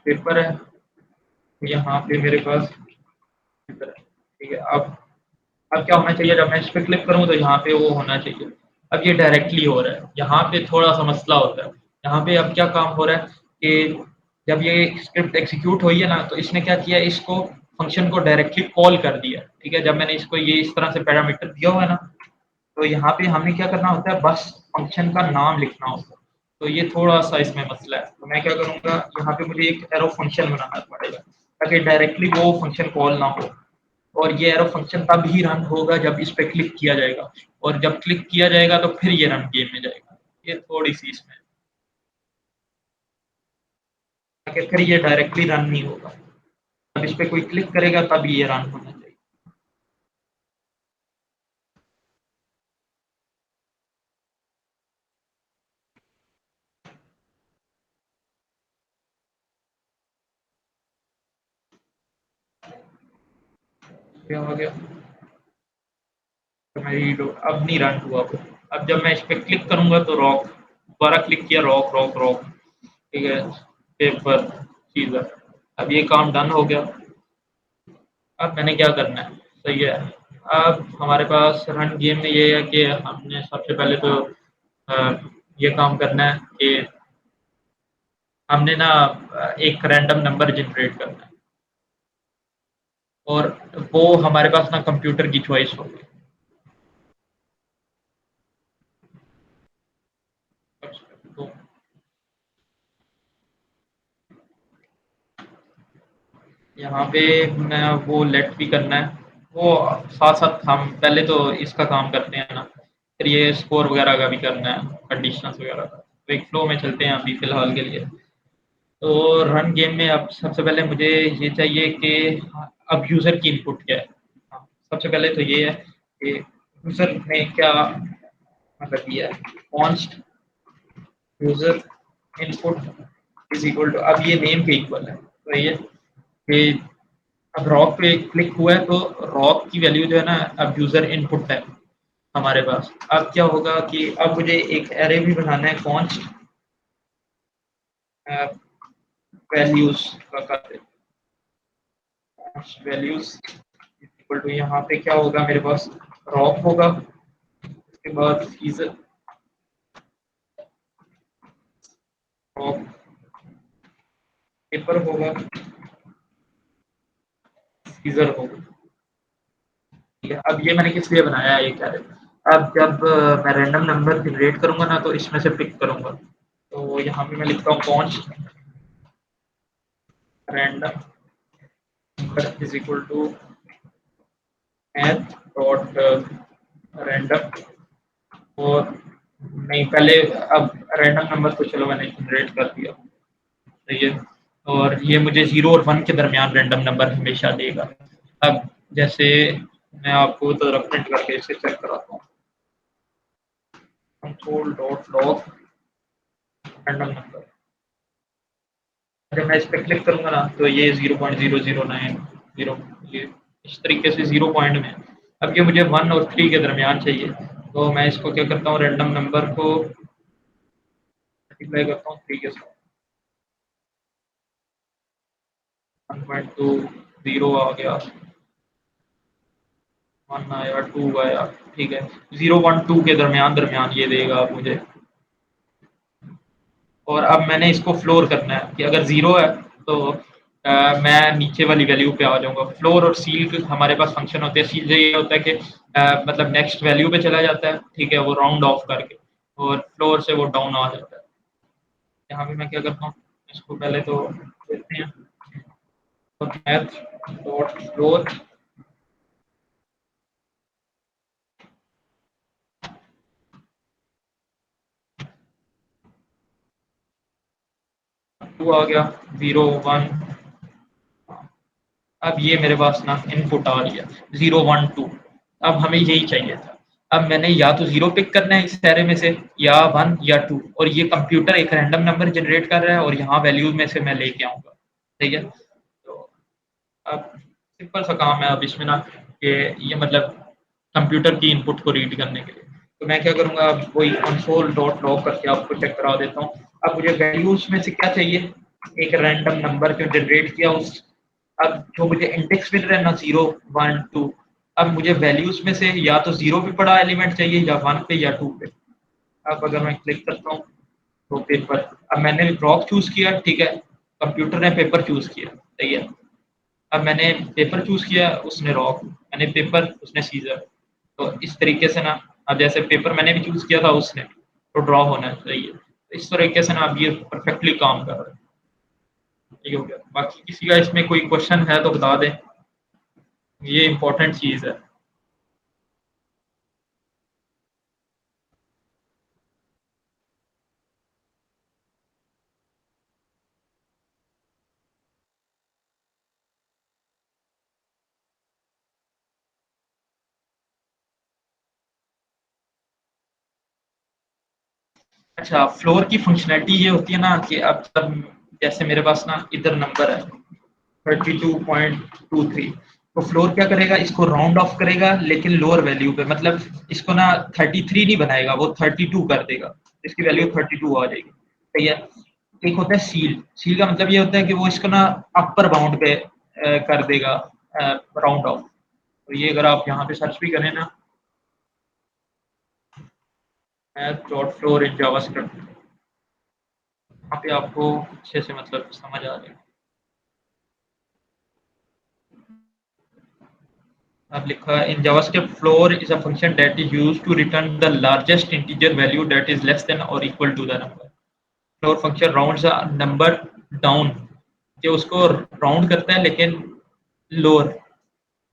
पेपर है, यहाँ पे मेरे पास पेपर है, ठीक है। अब क्या होना चाहिए, जब मैं इस पे क्लिक करूँ तो यहाँ पे वो होना चाहिए। अब ये डायरेक्टली हो रहा है, यहाँ पे थोड़ा सा मसला होता है। यहाँ पे अब क्या काम हो रहा है कि जब ये स्क्रिप्ट एग्जीक्यूट हुई है ना, तो इसने क्या किया, इसको फंक्शन को डायरेक्टली कॉल कर दिया, ठीक है। जब मैंने इसको ये इस तरह से पैरामीटर दिया हुआ है ना, तो यहाँ पे हमें क्या करना होता है, बस फंक्शन का नाम लिखना होता है। तो ये थोड़ा सा इसमें मसला है। तो मैं क्या करूँगा, यहाँ पे मुझे एक एरो फंक्शन बनाना पड़ेगा, ताकि डायरेक्टली वो फंक्शन कॉल ना हो। और ये एरो फंक्शन तब ही रन होगा जब इस पे क्लिक किया जाएगा, और जब क्लिक किया जाएगा तो फिर ये रन गेम में जाएगा। ये थोड़ी सी इसमें, ताकि फिर ये डायरेक्टली रन नहीं होगा, जब इस पे कोई क्लिक करेगा तब ये रन होना चाहिए। क्या हो गया, तो मेरी अब नहीं रन हुआ वो। अब जब मैं इस पे क्लिक करूंगा तो रॉक, दोबारा क्लिक किया, रॉक रॉक रॉक, ठीक है, पेपर सीजर। अब ये काम डन हो गया। अब मैंने क्या करना है, सही है। अब हमारे पास रन गेम में ये है कि हमने सबसे पहले तो अ, ये काम करना है कि हमने ना एक रैंडम नंबर जनरेट करना है, और वो हमारे पास ना कंप्यूटर की चॉइस होगी। तो यहाँ पे मैं वो लेट भी करना है, वो साथ साथ हम पहले तो इसका काम करते हैं ना, फिर ये स्कोर वगैरह का भी करना है, कंडीशंस वगैरह का। तो एक फ्लो में चलते हैं अभी फिलहाल के लिए। तो रन गेम में अब सबसे पहले मुझे ये चाहिए कि अब यूज़र की इनपुट क्या है। हाँ, सबसे पहले तो ये है कि यूज़र ने क्या मतलब दिया है, const user input is equal to, अब ये नेम के इक्वल है, तो ये कि अब रॉक पे क्लिक हुआ है, तो रॉक की वैल्यू जो है ना, अब यूज़र इनपुट है हमारे पास। अब क्या होगा कि अब मुझे एक एरे भी बनाना है, कॉन्स्ट वैल्यूज का करते, वैल्यूज इक्वल टू, यहाँ पे क्या होगा मेरे पास, रॉक होगा, उसके बाद सीजर, रॉक पेपर होगा, सीजर होगा, ठीक है। अब ये मैंने किस लिए बनाया है, ये क्या है, अब जब मैं रैंडम नंबर जनरेट करूंगा ना, तो इसमें से पिक करूंगा। तो यहाँ पे मैं लिखता हूँ const random number is equal to math dot random. और नहीं, पहले अब रैंडम नंबर तो चलो मैंने जनरेट कर दिया, सही है। और ये मुझे 0 और 1 के दरमियान रैंडम नंबर हमेशा देगा। अब जैसे मैं आपको तो रेफरेंस करके इसे चेक कराता हूँ, console dot log random number. जब मैं इस पर क्लिक करूंगा ना, तो ये 0.009 जीरो, ये इस तरीके से 0 पॉइंट में है। अब ये मुझे 1 और 3 के दरमियान चाहिए, तो मैं इसको क्या करता हूँ, रैंडम नंबर को मल्टीप्लाई करता हूँ 3 के साथ, 1.2, 0 आ गया, 1 आया, 2 आया, ठीक है। 0, 1, 2 के दरमियान दरमियान ये देगा आप मुझे। और अब मैंने इसको फ्लोर करना है कि अगर 0 है तो मैं नीचे वाली वैल्यू पे आ जाऊंगा। फ्लोर और सील हमारे पास फंक्शन होते हैं। सील ये होता है कि मतलब नेक्स्ट वैल्यू पे चला जाता है, ठीक है, वो राउंड ऑफ करके। और फ्लोर से वो डाउन आ जाता है। यहाँ पे मैं क्या करता हूँ, इसको पहले तो देखते हैं, तो मैथ डॉट फ्लोर 2 आ गया, 0 1। अब ये मेरे पास ना इनपुट आ रही है 0 1 2। अब हमें यही चाहिए था। अब मैंने या तो 0 पिक करना है इस सारे में से, या 1 या 2, और ये कंप्यूटर एक रैंडम नंबर जनरेट कर रहा है और यहाँ वैल्यू में से मैं लेके आऊँगा। ठीक है? तो अब सिंपल सा काम है अब इसमें ना, कि ये मतलब कंप्यूटर की इनपुट को रीड करने के लिए। तो मैं क्या करूँगा, अब वही कंसोल डॉट लॉग करके आपको चेक करा देता हूँ। अब मुझे वैल्यूज़ में से क्या चाहिए? एक रैंडम नंबर जो जनरेट किया उस, अब जो मुझे इंडेक्स मिल रहा है ना 0 1 2, अब मुझे वैल्यूज़ में से या तो 0 पे पड़ा एलिमेंट चाहिए, या 1 पे, या 2 पे। अब अगर मैं क्लिक करता हूँ तो पेपर, अब मैंने रॉक चूज़ किया, ठीक है? कंप्यूटर ने पेपर चूज़ किया, सही है? अब मैंने पेपर चूज़ किया, उसने रॉक, मैंने पेपर, उसने सीज़र। तो इस तरीके से ना, अब जैसे पेपर मैंने भी चूज़ किया था उसने, तो ड्रॉ होना चाहिए। तो इस तरीके से ना अब ये परफेक्टली काम कर रहा है। ये हो गया। बाकी किसी का इसमें कोई क्वेश्चन है तो बता दें, ये इम्पोर्टेंट चीज़ है। अच्छा, फ्लोर की फंक्शनैलिटी ये होती है ना कि अब जब जैसे मेरे पास ना इधर नंबर है 32.23, तो फ्लोर क्या करेगा, इसको राउंड ऑफ करेगा लेकिन लोअर वैल्यू पे, मतलब इसको ना 33 नहीं बनाएगा, वो 32 कर देगा, इसकी वैल्यू 32 आ जाएगी। सही है? एक होता है सील, सील का मतलब ये होता है कि वो इसको ना अपर बाउंड पे कर देगा राउंड ऑफ। तो ये अगर आप यहाँ पे सर्च भी करें ना, math dot floor in JavaScript, वहाँ पे आपको अच्छे से मतलब समझ आ जाएगा। अब लिखा है in JavaScript floor is a function that is used to return the largest integer value that is less than or equal to the number. Floor function rounds a number down, कि उसको राउंड करता है लेकिन lower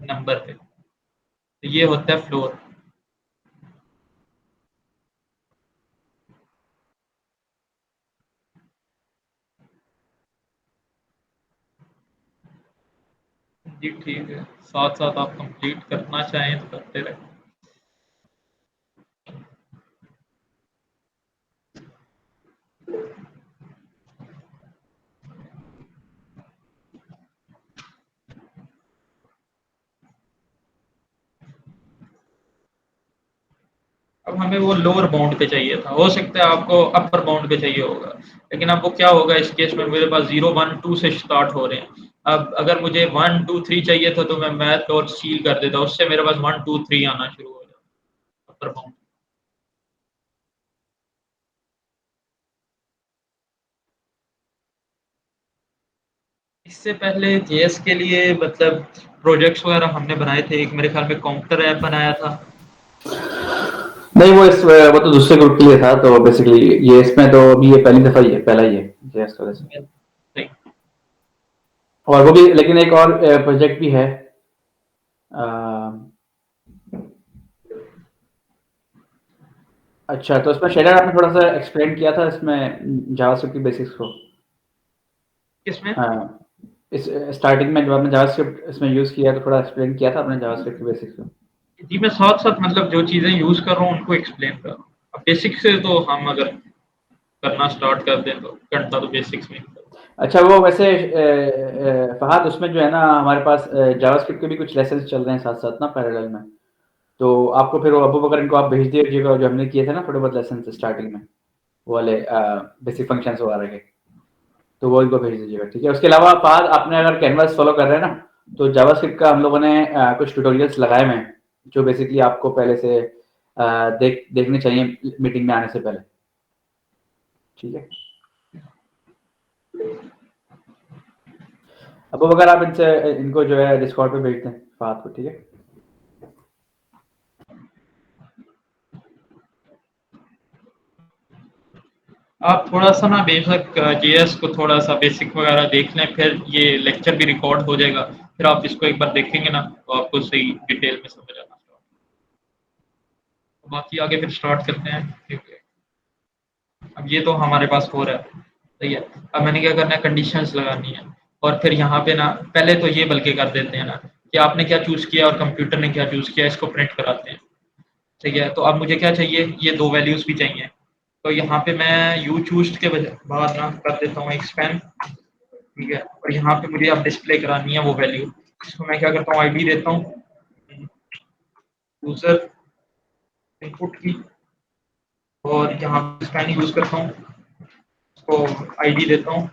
number पे। तो ये होता है फ्लोर। जी ठीक है, साथ साथ आप कंप्लीट करना चाहें तो करते रहें। अब हमें वो लोअर बाउंड पे चाहिए था, हो सकता है आपको अपर बाउंड पे चाहिए होगा, लेकिन अब वो क्या होगा, इस केस में मेरे पास 0 1 2 से स्टार्ट हो रहे हैं। अब अगर मुझे 1 2 3 चाहिए था तो मैं मैथ और सील कर देता, उससे मेरे पास 1 2 3 आना शुरू हो जाता अपर बाउंड। इससे पहले जेएस के लिए मतलब प्रोजेक्ट्स वगैरह हमने बनाए थे, एक मेरे ख्याल में काउंटर ऐप बनाया था। नहीं, वो तो दूसरे ग्रुप के लिए था, तो बेसिकली ये इसमें तो अभी ये पहली दफा ही है, पहला ही है जेएस का वैसे। नहीं, और वो भी, लेकिन एक और प्रोजेक्ट भी है। अ, अच्छा, तो इसमें शेडर आपने थोड़ा सा एक्सप्लेन किया था इसमें जावास्क्रिप्ट की बेसिक्स को। किसमें? अ, इस स्टार्टिंग में जब आपने जावास्क्रिप्ट इसमें यूज़ किया तो थोड़ा एक्सप्लेन किया था आपने जावास्क्रिप्ट की बेसिक्स को। जी मैं साथ साथ मतलब जो चीज़ें यूज़ कर रहा हूँ उनको एक्सप्लेन कर रहा हूँ। अब बेसिक से तो हम अगर करना स्टार्ट कर दें तो घंटा तो बेसिक्स में ही निकल। अच्छा, वो वैसे फहद, उसमें जो है ना हमारे पास जावास्क्रिप्ट के भी कुछ लेसन्स चल रहे हैं साथ साथ ना पैरेलल में। तो आपको फिर वो अबू बकर इनको आप भेज दीजिएगा, जो हमने किए थे ना थोड़े बहुत लेसन स्टार्टिंग में, वो वाले बेसिक फंक्शंस वगैरह के, तो वो इनको भेज दीजिएगा, ठीक है? उसके अलावा फहद, आपने अगर कैनवास फॉलो कर रहे हैं ना, तो जावास्क्रिप्ट का हम लोगों ने कुछ ट्यूटोरियल्स लगाए हुए हैं जो बेसिकली आपको पहले से देखने चाहिए मीटिंग में आने से पहले, ठीक है? अबू बकर, आप इनसे इनको जो है डिस्कॉर्ड पे भेज दें फहद को, ठीक है? आप थोड़ा-सा ना बेशक जेएस को थोड़ा-सा बेसिक वगैरह देख लें, फिर ये लेक्चर भी रिकॉर्ड हो जाएगा। फिर आप इसको एक बार देखेंगे ना, तो आपको सही डिटेल में समझ आना स्टार्ट। बाकी आगे फिर स्टार्ट करते हैं, ठीक है? अब ये तो हमारे पास हो रहा है। सही है। अब मैंने क्या करना है, कंडीशंस लगानी है और फिर यहाँ पे ना पहले तो ये बल्कि कर देते हैं ना कि आपने क्या चूज़ किया और कंप्यूटर ने क्या चूज़ किया, इसको प्रिंट कराते हैं। ठीक है, तो अब मुझे क्या चाहिए, ये 2 वैल्यूज़ भी चाहिए। तो यहाँ पे मैं यू चूज़्ड के बाद ना कर देता हूँ एक्सपेंड, ठीक है, और यहाँ पे मुझे अब डिस्प्ले करानी है वो वैल्यू। इसको मैं क्या करता हूँ, आईडी देता हूँ यूज़र इनपुट की, और यहाँ पे स्पैन यूज़ करता हूँ, इसको आईडी देता हूँ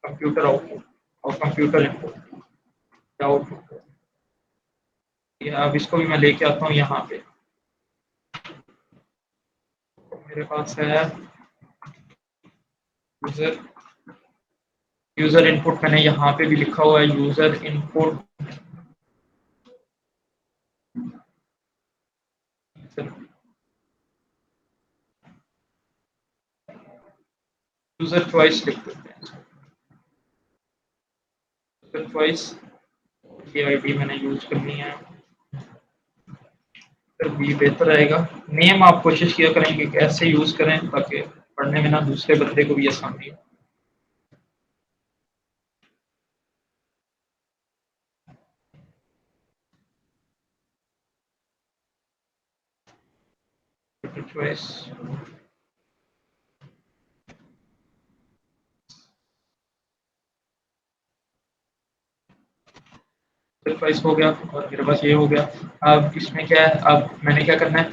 कंप्यूटर आउटपुट और कंप्यूटर इनपुट आउटपुट। अब इसको भी मैं लेके आता हूँ यहाँ पे। तो मेरे पास है यूज़र यूज़र इनपुट, मैंने यहाँ पे भी लिखा हुआ है यूज़र इनपुट यूज़र चॉइस लिख देते हैं। यूज़र चॉइस की आईडी मैंने यूज़ करनी है, फिर भी बेहतर रहेगा। नेम आप कोशिश किया करें कि कैसे यूज़ करें ताकि पढ़ने में ना दूसरे बंदे को भी आसानी हो। चॉइस चॉइस हो गया और मेरे पास ये हो गया। अब इसमें क्या है, अब मैंने क्या करना है,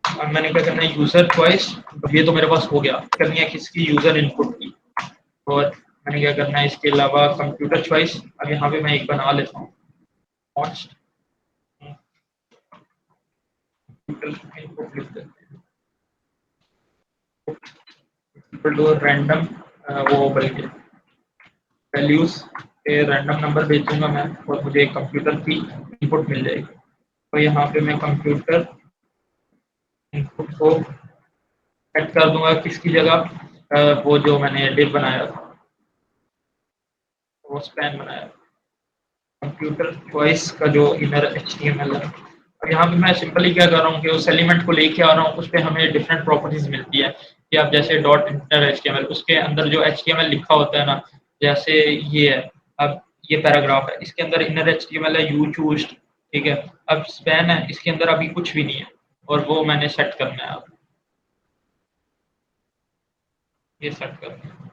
अब मैंने क्या करना है यूज़र चॉइस, अब ये तो मेरे पास हो गया, करनी है किसकी, यूज़र इनपुट की। और मैंने क्या करना है इसके अलावा कंप्यूटर चॉइस, अब यहाँ पे मैं एक बना लेता हूँ कंप्यूटर इनपुट लिख देते हैं, रैंडम वो बल्कि वैल्यूज के रैंडम नंबर भेजूंगा मैं और मुझे एक कंप्यूटर की इनपुट मिल जाएगी। तो यहाँ पे मैं कंप्यूटर इनपुट को सेट कर दूंगा किसकी जगह, वो जो मैंने डिव बनाया था, वो स्पैन बनाया, कंप्यूटर चॉइस का जो इनर एचटीएमएल है। अब यहाँ पे मैं सिंपली क्या कर रहा हूँ कि उस एलिमेंट को लेके आ रहा हूँ, उस पे हमें डिफरेंट प्रॉपर्टीज मिलती है कि आप जैसे डॉट इंटर एचटीएमएल, उसके अंदर जो एचटीएमएल लिखा होता है ना, जैसे ये है, अब ये पैराग्राफ है, इसके अंदर इनर एचटीएमएल है यू चूज्ड, ठीक है। अब स्पैन है, इसके अंदर अभी कुछ भी नहीं है और वो मैंने सेट करना है। अब ये सेट करना है।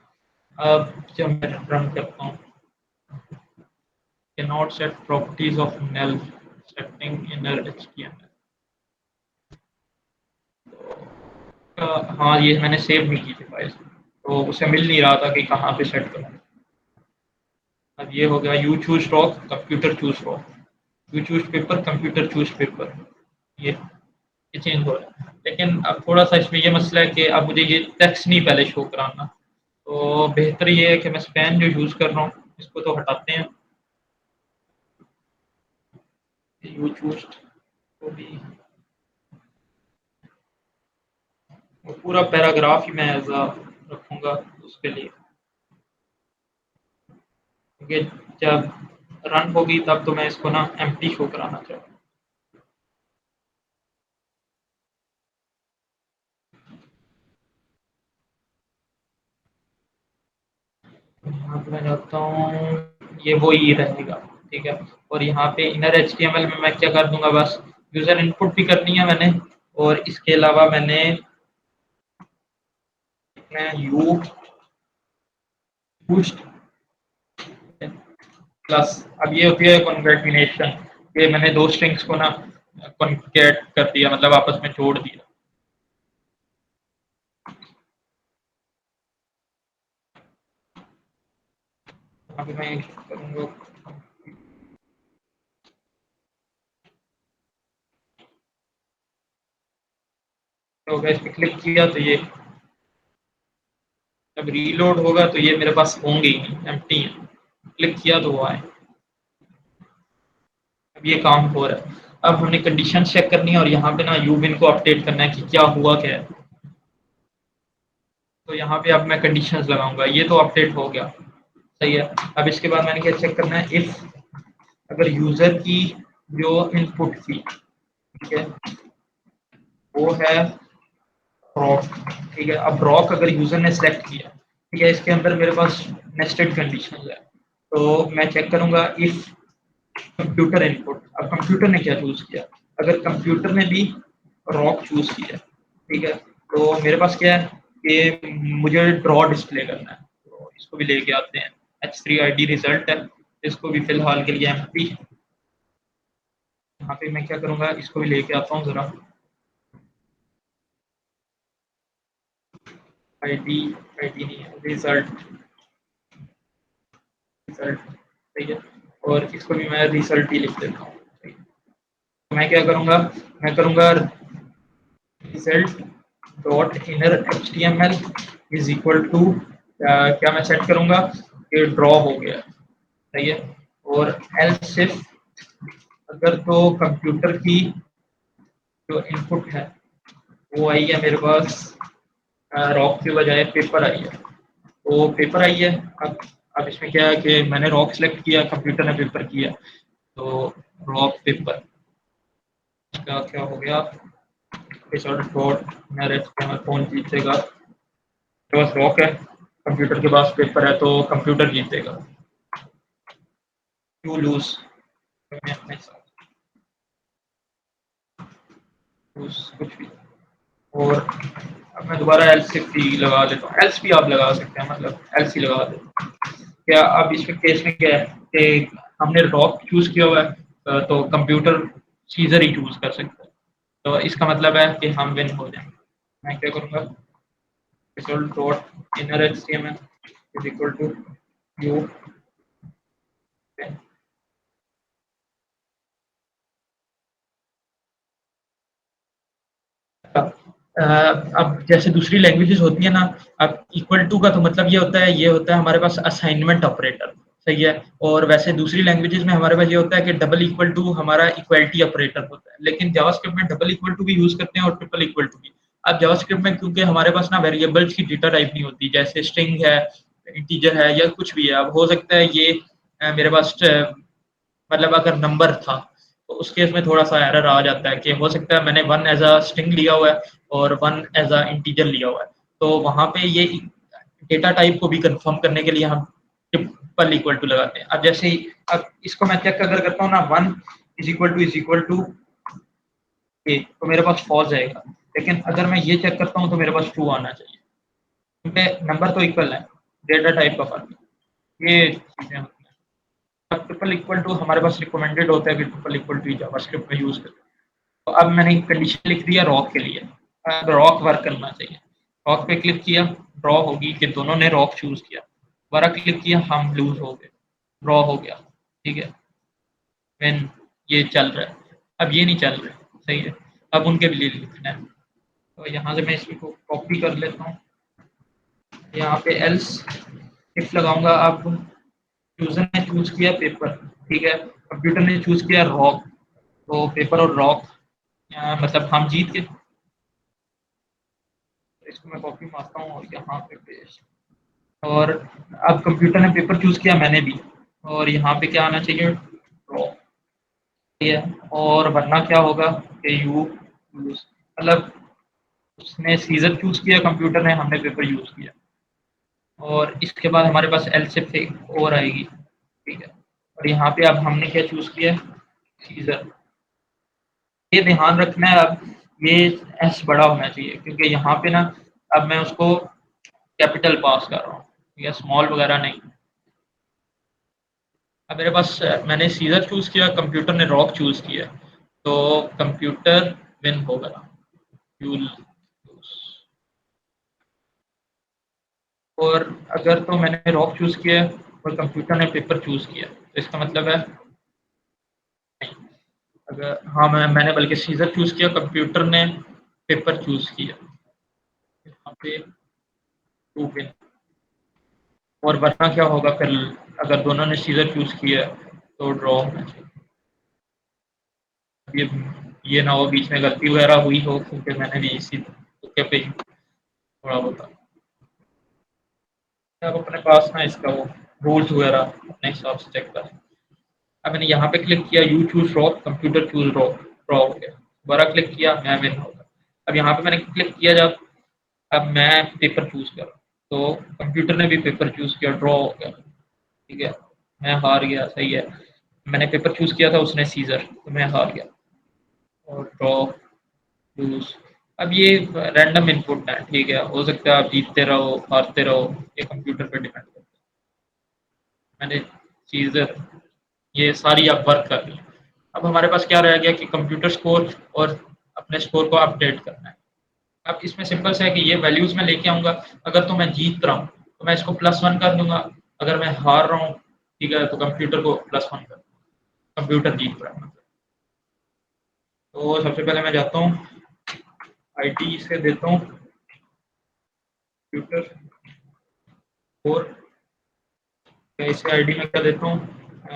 अब जब मैं रन करता हूँ, cannot set properties of null setting inner HTML। हाँ, ये मैंने सेव नहीं की थी फाइल, तो उसे मिल नहीं रहा था कि कहाँ पे सेट करूँ। अब ये हो गया you choose rock computer choose rock, you choose paper computer choose paper, ये चेंज हो रहा है। लेकिन अब थोड़ा सा इसमें ये मसला है कि अब मुझे ये टेक्स्ट नहीं पहले शो कराना, तो बेहतर ये है कि मैं स्पैन जो यूज़ कर रहा हूँ इसको तो हटाते हैं, यू चूज तो भी वो पूरा पैराग्राफ ही मैं एज अ रखूँगा उसके लिए, क्योंकि जब रन होगी तब तो मैं इसको ना एम्प्टी शो कराना चाहूँगा। यहाँ पे मैं जाता हूँ, ये वो ही रहेगा, ठीक है। और यहाँ पे इनर एचटीएमएल में मैं क्या कर दूंगा, बस यूज़र इनपुट भी करनी है मैंने, और इसके अलावा मैंने यू पुश्ड प्लस, अब ये होती है कॉन्केटिनेशन, ये मैंने दो स्ट्रिंग्स को ना कॉन्केट कर दिया, मतलब आपस में जोड़ दिया। यहाँ पे मैं करूँगा, तो इस पे क्लिक किया तो ये जब रीलोड होगा तो ये मेरे पास होंगे ही नहीं, एम्प्टी है, क्लिक किया तो वो आए। अब ये काम हो रहा है। अब हमने कंडीशन चेक करनी है और यहाँ पे ना यूबिन को अपडेट करना है कि क्या हुआ क्या है। तो यहाँ पे अब मैं कंडीशंस लगाऊंगा, ये तो अपडेट हो गया, सही है। अब इसके बाद मैंने क्या चेक करना है, इफ अगर यूजर की जो इनपुट थी, ठीक है, वो है रॉक, ठीक है। अब रॉक अगर यूजर ने सेलेक्ट किया, ठीक है, इसके अंदर मेरे पास नेस्टेड कंडीशन है, तो मैं चेक करूंगा इफ कंप्यूटर इनपुट। अब कंप्यूटर ने क्या चूज किया, अगर कंप्यूटर ने भी रॉक चूज किया, ठीक है, तो मेरे पास क्या है कि मुझे ड्रॉ डिस्प्ले करना है, तो इसको भी लेके आते हैं। H3 ID रिजल्ट है, इसको भी फिलहाल के लिए एम्प्टी, यहाँ पे मैं क्या करूंगा, इसको भी लेके आता हूँ जरा। आईडी, आईडी नहीं है, रिजल्ट, रिजल्ट, सही है। और इसको भी मैं रिजल्ट ही लिख देता हूँ, सही है। तो मैं क्या करूंगा, मैं करूंगा result dot inner HTML is equal to, क्या मैं सेट करूंगा कि ड्रॉ हो गया, सही है। और एल्स इफ, अगर तो कंप्यूटर की जो इनपुट है वो आई है मेरे पास रॉक के बजाय पेपर आई है, तो पेपर आई है। अब इसमें क्या है कि मैंने रॉक सेलेक्ट किया, कंप्यूटर ने पेपर किया, तो रॉक पेपर का क्या हो गया, रिजल्ट डॉट मेरे कौन जीतेगा, मेरे पास रॉक है, कंप्यूटर के पास पेपर है, तो कंप्यूटर जीतेगा। यू लूज, मैं अपने साथ लूज कुछ भी। और अब मैं दोबारा एल्स भी लगा देता हूँ, एल्स भी आप लगा सकते हैं, मतलब एल्स ही लगा देता हूँ। क्या अब इसमें केस में क्या है कि हमने रॉक चूज किया हुआ है, तो कंप्यूटर सीजर ही चूज कर सकता है, तो इसका मतलब है कि हम विन हो जाएंगे। मैं क्या करूँगा, result dot inner HTML is equal to you win. अब जैसे दूसरी लैंग्वेजेस होती है ना, अब इक्वल टू का तो मतलब ये होता है, हमारे पास असाइनमेंट ऑपरेटर, सही है। और वैसे दूसरी लैंग्वेजेस में हमारे पास ये होता है कि डबल इक्वल टू हमारा इक्वलिटी ऑपरेटर होता है, लेकिन जावास्क्रिप्ट में डबल इक्वल टू भी यूज करते हैं और ट्रिपल इक्वल टू भी। अब जावास्क्रिप्ट में क्योंकि हमारे पास ना वेरिएबल्स की डेटा टाइप नहीं होती, जैसे स्ट्रिंग है, इंटीजर है, या कुछ भी है। अब हो सकता है ये मेरे पास मतलब अगर नंबर था, तो उस केस में थोड़ा सा एरर आ जाता है कि हो सकता है मैंने वन एज अ स्ट्रिंग लिया हुआ है और वन एज अ इंटीजर लिया हुआ है, तो वहाँ पे ये डेटा टाइप को भी कंफर्म करने के लिए हम ट्रिपल इक्वल टू लगाते हैं। अब जैसे अब इसको मैं चेक अगर करता हूँ ना, वन इज इक्वल टू ए, तो मेरे पास फॉल्स आएगा। लेकिन अगर मैं ये चेक करता हूँ तो मेरे पास ट्रू आना चाहिए, क्योंकि नंबर तो इक्वल है, डेटा टाइप का फर्क है। ये चीजें होती हैं। अब ट्रिपल इक्वल टू हमारे पास रिकमेंडेड होता है कि ट्रिपल इक्वल टू जावास्क्रिप्ट में यूज करें। तो अब मैंने कंडीशन लिख दिया रॉक के लिए, अब रॉक वर्क करना चाहिए। रॉक पे क्लिक किया, ड्रॉ होगी कि दोनों ने रॉक चूज किया। दोबारा क्लिक किया, हम लूज हो गए, ड्रॉ हो गया, ठीक है। व्हेन ये चल रहा है, अब ये नहीं चल रहा है, सही है। अब उनके लिए लिखना है, तो यहाँ से मैं इसको कॉपी कर लेता हूँ, यहाँ पे एल्स इफ लगाऊंगा। अब यूजर ने चूज किया पेपर, ठीक है, कंप्यूटर ने चूज किया रॉक, तो पेपर और रॉक मतलब हम जीत गए। इसको मैं कॉपी मारता हूँ और यहाँ पे पेस्ट। और अब कंप्यूटर ने पेपर चूज किया, मैंने भी, और यहाँ पे क्या आना चाहिए, ड्रॉ, ठीक है। और वरना क्या होगा कि यू यूज, मतलब उसने सीजर चूज किया कंप्यूटर ने, हमने पेपर यूज किया। और इसके बाद हमारे पास एलसिफ एक और आएगी, ठीक है। और यहाँ पे अब हमने क्या चूज किया, सीजर। ये ध्यान रखना है, अब ये एस बड़ा होना चाहिए, क्योंकि यहाँ पे ना अब मैं उसको कैपिटल पास कर रहा हूँ, ठीक है, स्मॉल वगैरह नहीं। अब मेरे पास मैंने सीजर चूज किया, कंप्यूटर ने रॉक चूज किया, तो कंप्यूटर विन होगा, यू लूज। और अगर तो मैंने रॉक चूज किया और कंप्यूटर ने पेपर चूज किया, तो इसका मतलब है नहीं। अगर हाँ, मैंने बल्कि सीजर चूज किया, कंप्यूटर ने पेपर चूज किया, यहाँ पे टू विन। और वरना क्या होगा फिर, अगर दोनों ने सीजर चूज किया तो ड्रॉ होना चाहिए। ये ये ना हो बीच में गलती वगैरह हुई हो, क्योंकि मैंने भी इसी तुक्के पे ही थोड़ा बहुत। आप अपने पास ना इसका वो रूल्स वगैरह अपने हिसाब से चेक करें। अब मैंने यहाँ पे क्लिक किया, you choose rock, computer choose rock, draw हो गया। दोबारा क्लिक किया, मैं विन होगा। अब यहाँ पे मैंने क्लिक किया जब, अब मैं पेपर चूज कर, तो कंप्यूटर ने भी पेपर चूज किया, ड्रॉ हो गया, ठीक है, मैं हार गया, सही है। मैंने पेपर चूज किया था, उसने सीजर, तो मैं हार गया। और ड्रॉ, लूज, अब ये रैंडम इनपुट है, ठीक है, हो सकता है आप जीतते रहो, हारते रहो, ये कंप्यूटर पे डिपेंड करता है। मैंने सीजर, ये सारी आप वर्क कर रही हैं। अब हमारे पास क्या रह गया कि कंप्यूटर स्कोर और अपने स्कोर को अपडेट करना है। अब इसमें सिंपल सा है कि ये वैल्यूज मैं लेके आऊंगा। अगर तो मैं जीत रहा हूँ तो मैं इसको +1 कर दूंगा, अगर मैं हार रहा हूँ, ठीक है, तो कंप्यूटर को +1 कर, कंप्यूटर जीत रहा है। तो सबसे पहले मैं जाता हूँ, आईडी से देता हूँ कंप्यूटर स्कोर, इसे आईडी में क्या देता हूँ,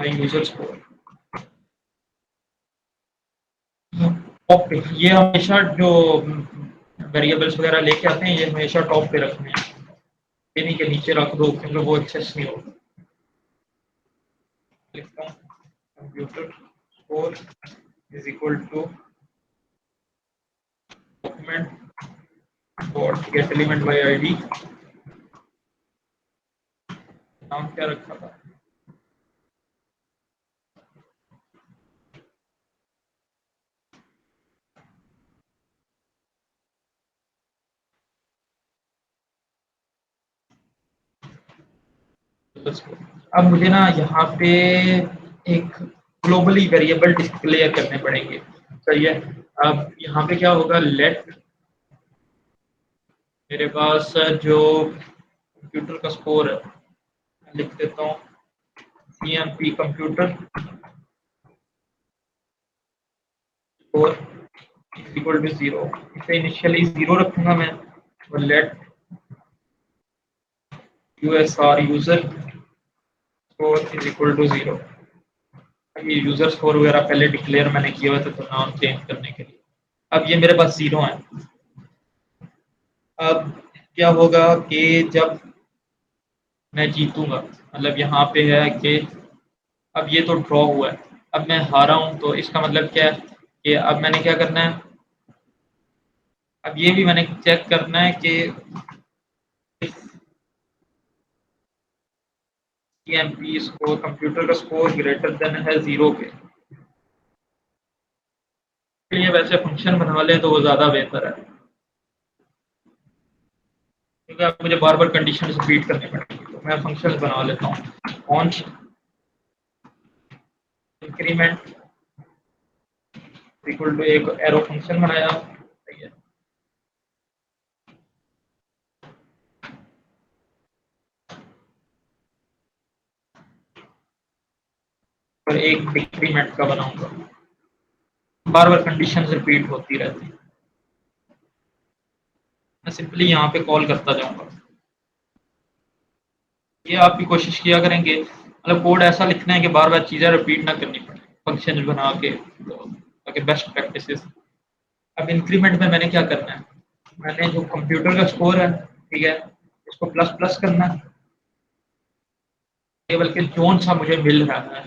यूजर स्कोर। टॉप पे ये हमेशा जो वेरिएबल्स वगैरह लेके आते हैं, ये हमेशा टॉप पे रखने हैं, ये नहीं कि नीचे रख दो, क्योंकि वो एक्सेस नहीं होगा। लिखता हूँ computer score is equal to document dot get element by ID, नाम क्या रखा था, अब मुझे ना यहाँ पे एक ग्लोबली वेरिएबल डिक्लेयर करने पड़ेंगे, सही है। अब यहाँ पे क्या होगा, लेट, मेरे पास जो कंप्यूटर का स्कोर है, मैं लिख देता हूँ CMP computer score equal to 0, इसे इनिशियली 0 रखूंगा मैं, और let USR user score is equal to 0। ये यूजर स्कोर वगैरह पहले डिक्लेयर मैंने किए हुए थे, तो नाम चेंज करने के लिए अब ये मेरे पास 0 है। अब क्या होगा कि जब मैं जीतूंगा, मतलब यहाँ पे है कि अब ये तो ड्रॉ हुआ है, अब मैं हारा हूँ, तो इसका मतलब क्या है कि अब मैंने क्या करना है, अब ये भी मैंने चेक करना है कि CMP स्कोर, कंप्यूटर का स्कोर ग्रेटर देन है 0 के लिए वैसे फंक्शन बना लें तो वो ज़्यादा बेहतर है, क्योंकि अब मुझे बार बार कंडीशन रिपीट करनी पड़ेगी। तो मैं फंक्शन बना लेता हूँ, कॉन्स्ट इंक्रीमेंट इक्वल टू एक एरो फंक्शन बनाया, सही है, और एक डिक्रीमेंट का बनाऊंगा, बार बार कंडीशन रिपीट होती रहती है, मैं सिंपली यहाँ पे कॉल करता जाऊंगा। ये आप भी कोशिश किया करेंगे, मतलब कोड ऐसा लिखना है कि बार बार चीज़ें रिपीट ना करनी पड़े, फंक्शन बना के, तो ताकि बेस्ट प्रैक्टिसेस। अब इंक्रीमेंट में मैंने क्या करना है, मैंने जो कंप्यूटर का स्कोर है, ठीक है, इसको प्लस प्लस करना है, ये बल्कि जोन सा मुझे मिल रहा है,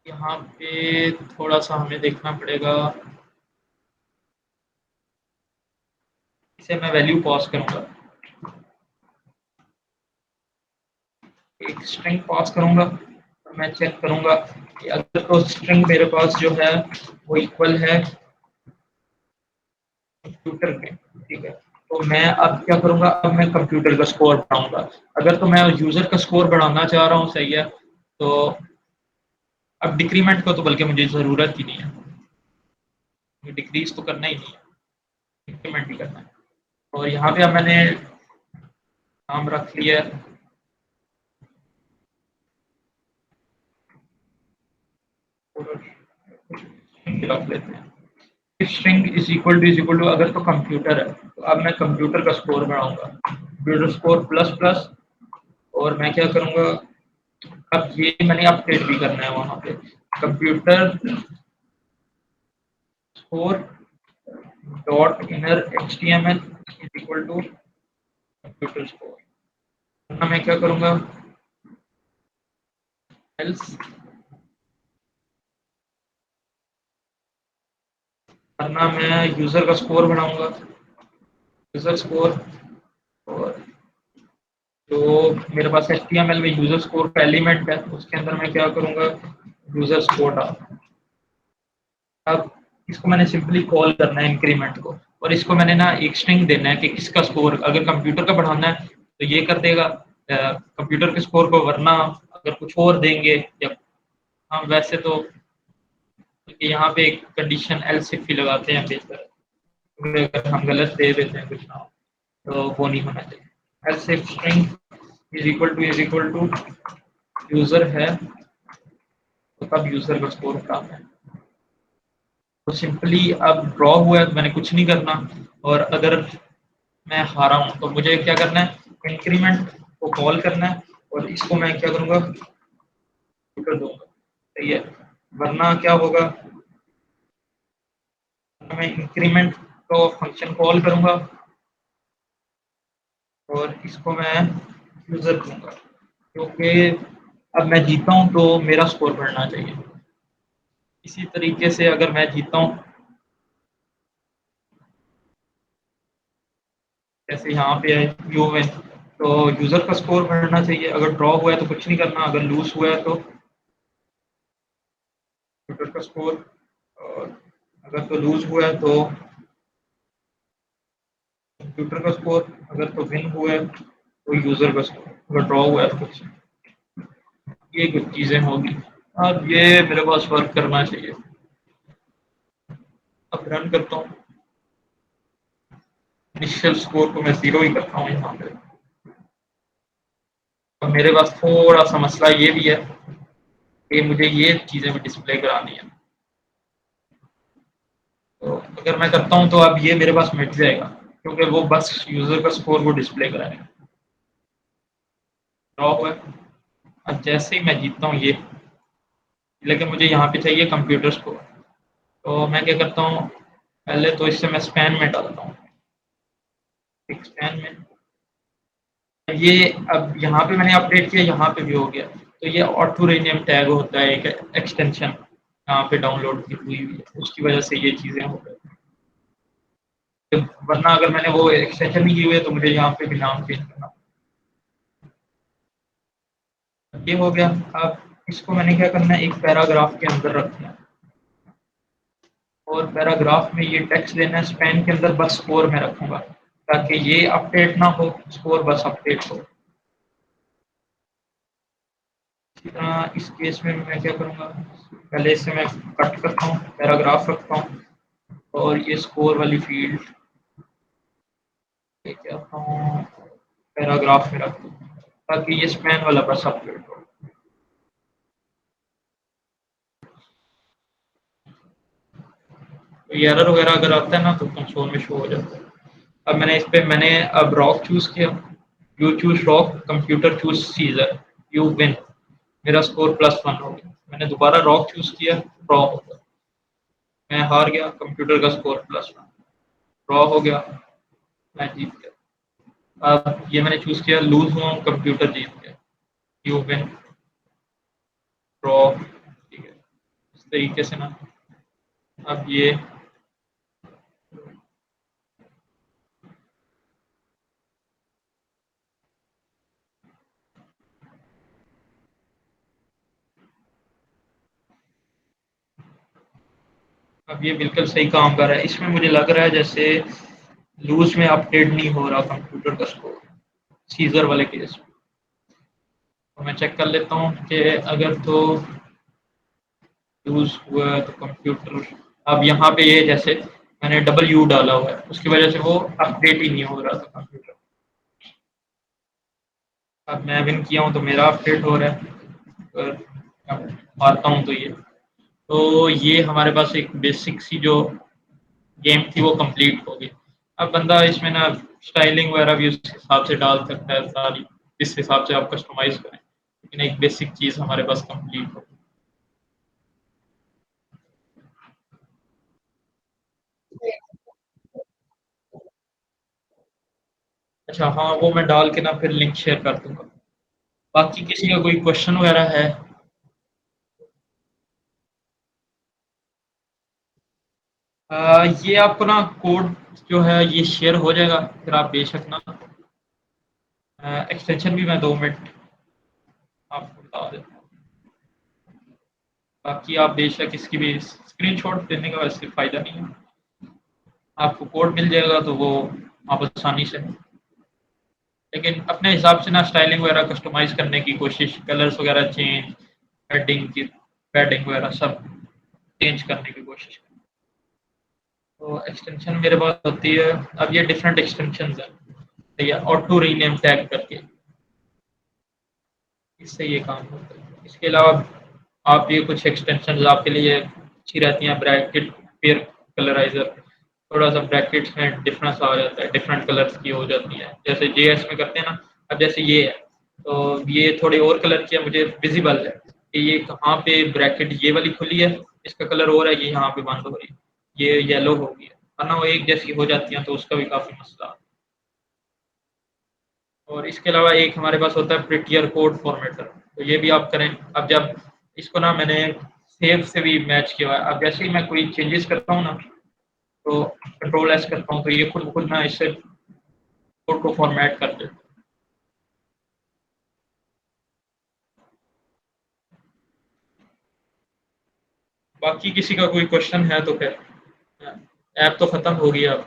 यहाँ पे थोड़ा सा हमें देखना पड़ेगा, इसे मैं वैल्यू पास करूंगा, एक स्ट्रिंग पास करूंगा, और मैं चेक करूंगा कि अगर तो स्ट्रिंग मेरे पास जो है वो इक्वल है कंप्यूटर के, ठीक है, तो मैं अब क्या करूंगा, अब मैं कंप्यूटर का स्कोर बढ़ाऊंगा। अगर तो मैं यूजर का स्कोर बढ़ाना चाह रहा हूँ, सही है, तो अब डिक्रीमेंट को तो बल्कि मुझे ज़रूरत ही नहीं है, डिक्रीज तो करना ही नहीं है, इंक्रीमेंट ही करना है। और यहाँ पे अब मैंने नाम रख लिया है, रख लेते हैं स्ट्रिंग इज इक्वल टू अगर तो कंप्यूटर है, तो अब मैं कंप्यूटर का स्कोर बढ़ाऊंगा, कंप्यूटर स्कोर प्लस प्लस, और मैं क्या करूंगा, अब ये मैंने अपडेट भी करना है वहां पे, computer score dot inner HTML is equal to computer score, वरना मैं क्या करूंगा, एल्स, वरना मैं यूजर का स्कोर बढ़ाऊंगा, यूज़र स्कोर, और जो मेरे पास HTML में यूज़र स्कोर का एलिमेंट है, उसके अंदर मैं क्या करूँगा, यूज़र स्कोर डाल। अब इसको मैंने सिंपली कॉल करना है इंक्रीमेंट को, और इसको मैंने ना एक स्ट्रिंग देना है कि किसका स्कोर, अगर कंप्यूटर का बढ़ाना है तो ये कर देगा कंप्यूटर के स्कोर को, वरना अगर कुछ और देंगे या हम वैसे तो यहाँ पे एक कंडीशन एल्स इफ ही लगाते हैं बेहतर, अगर हम गलत दे देते हैं कुछ ना तो वो नहीं होना चाहिए। Else if string is equal to user है तो तब यूजर का स्कोर उठाना है। तो सिंपली अब ड्रॉ हुआ है तो मैंने कुछ नहीं करना, और अगर मैं हारा हूँ तो मुझे क्या करना है, इंक्रीमेंट को कॉल करना है, और इसको मैं क्या करूँगा, कर दूंगा, सही है। वरना क्या होगा, मैं इंक्रीमेंट को फंक्शन कॉल करूँगा और इसको मैं यूज़र दूंगा, क्योंकि अब मैं जीता हूँ तो मेरा स्कोर बढ़ना चाहिए। इसी तरीके से अगर मैं जीता हूँ, जैसे यहाँ पे है यू विन, तो यूज़र का स्कोर बढ़ना चाहिए। अगर ड्रॉ हुआ है तो कुछ नहीं करना, अगर लूज हुआ है तो कंप्यूटर का स्कोर, और अगर तो लूज हुआ है तो कंप्यूटर का स्कोर, अगर तो विन हुआ है तो यूज़र का स्कोर, अगर ड्रॉ हुआ है तो कुछ, ये कुछ चीज़ें होगी। अब ये मेरे पास वर्क करना चाहिए। अब रन करता हूँ, इनिशियल स्कोर को मैं 0 ही करता हूँ यहाँ पे। अब मेरे पास थोड़ा सा मसला ये भी है कि मुझे ये चीज़ें भी डिस्प्ले करानी है, तो अगर मैं करता हूँ तो अब ये मेरे पास मिट जाएगा, क्योंकि वो बस यूज़र का स्कोर को डिस्प्ले कराएगा। ड्रॉ हुआ है, अब जैसे ही मैं जीतता हूँ ये, लेकिन मुझे यहाँ पे चाहिए कंप्यूटर स्कोर, तो मैं क्या करता हूँ, पहले तो इससे मैं स्पैन में डालता हूँ, स्पैन में ये, अब यहाँ पे मैंने अपडेट किया, यहाँ पे भी हो गया, तो ये ऑटो रीनेम टैग होता है, एक एक्सटेंशन यहाँ पे डाउनलोड की हुई है, उसकी वजह से ये चीज़ें हो गई। वरना अगर मैंने वो एक्सटेंशन नहीं की हुई है तो मुझे यहाँ पे भी नाम चेंज करना। ये हो गया। अब इसको मैंने क्या करना है, एक पैराग्राफ के अंदर रखना है, और पैराग्राफ में ये टेक्स्ट देना है, स्पैन के अंदर बस स्कोर में रखूंगा, ताकि ये अपडेट ना हो, स्कोर बस अपडेट हो। इसी तरह इस केस में मैं क्या करूँगा, पहले इसे मैं कट करता हूँ, पैराग्राफ रखता हूँ, और ये स्कोर वाली फील्ड लेके आता हूँ, पैराग्राफ में रखता हूँ, ताकि ये स्पैन वाला बस अपडेट हो। तो ये एरर वगैरह अगर आता है ना तो कंसोल में शो हो जाता है। अब मैंने इस पे मैंने अब रॉक चूज किया, you choose rock, computer choose scissor, you win, मेरा स्कोर +1 हो गया। मैंने दोबारा रॉक चूज किया, ड्रॉ हो गया, मैं हार गया, कंप्यूटर का स्कोर +1, ड्रॉ हो गया, मैं जीत गया। अब ये मैंने चूज किया, लूज हुआ, कंप्यूटर जीत गया, यू विन, ड्रॉ, ठीक है। इस तरीके से ना, अब ये अब ये बिल्कुल सही काम कर रहा है। इसमें मुझे लग रहा है जैसे लूज में अपडेट नहीं हो रहा कंप्यूटर का स्कोर, सीजर वाले केस में। तो मैं चेक कर लेता हूँ कि अगर तो लूज हुआ है तो कंप्यूटर, अब यहाँ पे ये जैसे मैंने डबल यू डाला हुआ है, उसकी वजह से वो अपडेट ही नहीं हो रहा था कंप्यूटर। अब मैं विन किया हूँ तो मेरा अपडेट हो रहा है, और अब हारता हूँ तो ये हमारे पास एक बेसिक सी जो गेम थी वो कंप्लीट हो गई। अब बंदा इसमें ना स्टाइलिंग वगैरह भी उस हिसाब से डाल सकता है सारी, जिस हिसाब से आप कस्टमाइज करें, लेकिन एक बेसिक चीज़ हमारे पास कंप्लीट हो। अच्छा हाँ, वो मैं डाल के ना फिर लिंक शेयर कर दूंगा। बाकी किसी का कोई क्वेश्चन वगैरह है? ये आपको ना कोड जो है ये शेयर हो जाएगा, फिर आप बेशक ना एक्सटेंशन भी मैं 2 मिनट आपको बता देता हूँ। बाकी आप बेशक इसकी भी स्क्रीनशॉट लेने का वैसे फ़ायदा नहीं है। आपको कोड मिल जाएगा तो वो आप आसानी से, लेकिन अपने हिसाब से ना स्टाइलिंग वगैरह कस्टमाइज़ करने की कोशिश, कलर्स वगैरह चेंज, पैडिंग की पैडिंग वगैरह सब चेंज करने की कोशिश करें। तो एक्सटेंशन मेरे पास होती है, अब ये डिफरेंट एक्सटेंशंस हैं, ठीक है, ऑटो रीनेम टैग करके, इससे ये काम होता है। इसके अलावा आप ये कुछ एक्सटेंशंस आपके लिए अच्छी रहती हैं, ब्रैकेट पेयर कलराइज़र, थोड़ा-सा ब्रैकेट्स में डिफरेंस आ जाता है, डिफरेंट कलर्स की हो जाती हैं, जैसे जेएस में करते हैं ना, अब जैसे ये है, तो ये थोड़े और कलर की है, मुझे विज़िबल है कि ये कहाँ पे ब्रैकेट ये वाली खुली है, इसका कलर और है, ये यहाँ पे बंद हो रही है, ये येलो हो गई है, वरना वो एक जैसी हो जाती हैं, तो उसका भी काफ़ी मसला है। और इसके अलावा एक हमारे पास होता है प्रिटियर कोड फॉर्मेटर, तो ये भी आप करें। अब जब इसको ना मैंने सेव से भी मैच किया हुआ है, अब जैसे ही मैं कोई चेंजेस करता हूँ ना, तो कंट्रोल एस करता हूँ, तो ये खुद ब खुद ना इससे कोड को फॉर्मेट कर देता है। बाकी किसी का कोई क्वेश्चन है तो फिर ऐप तो खत्म हो गई अब।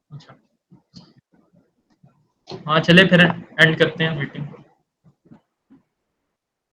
अच्छा, हाँ चले फिर एंड करते हैं मीटिंग।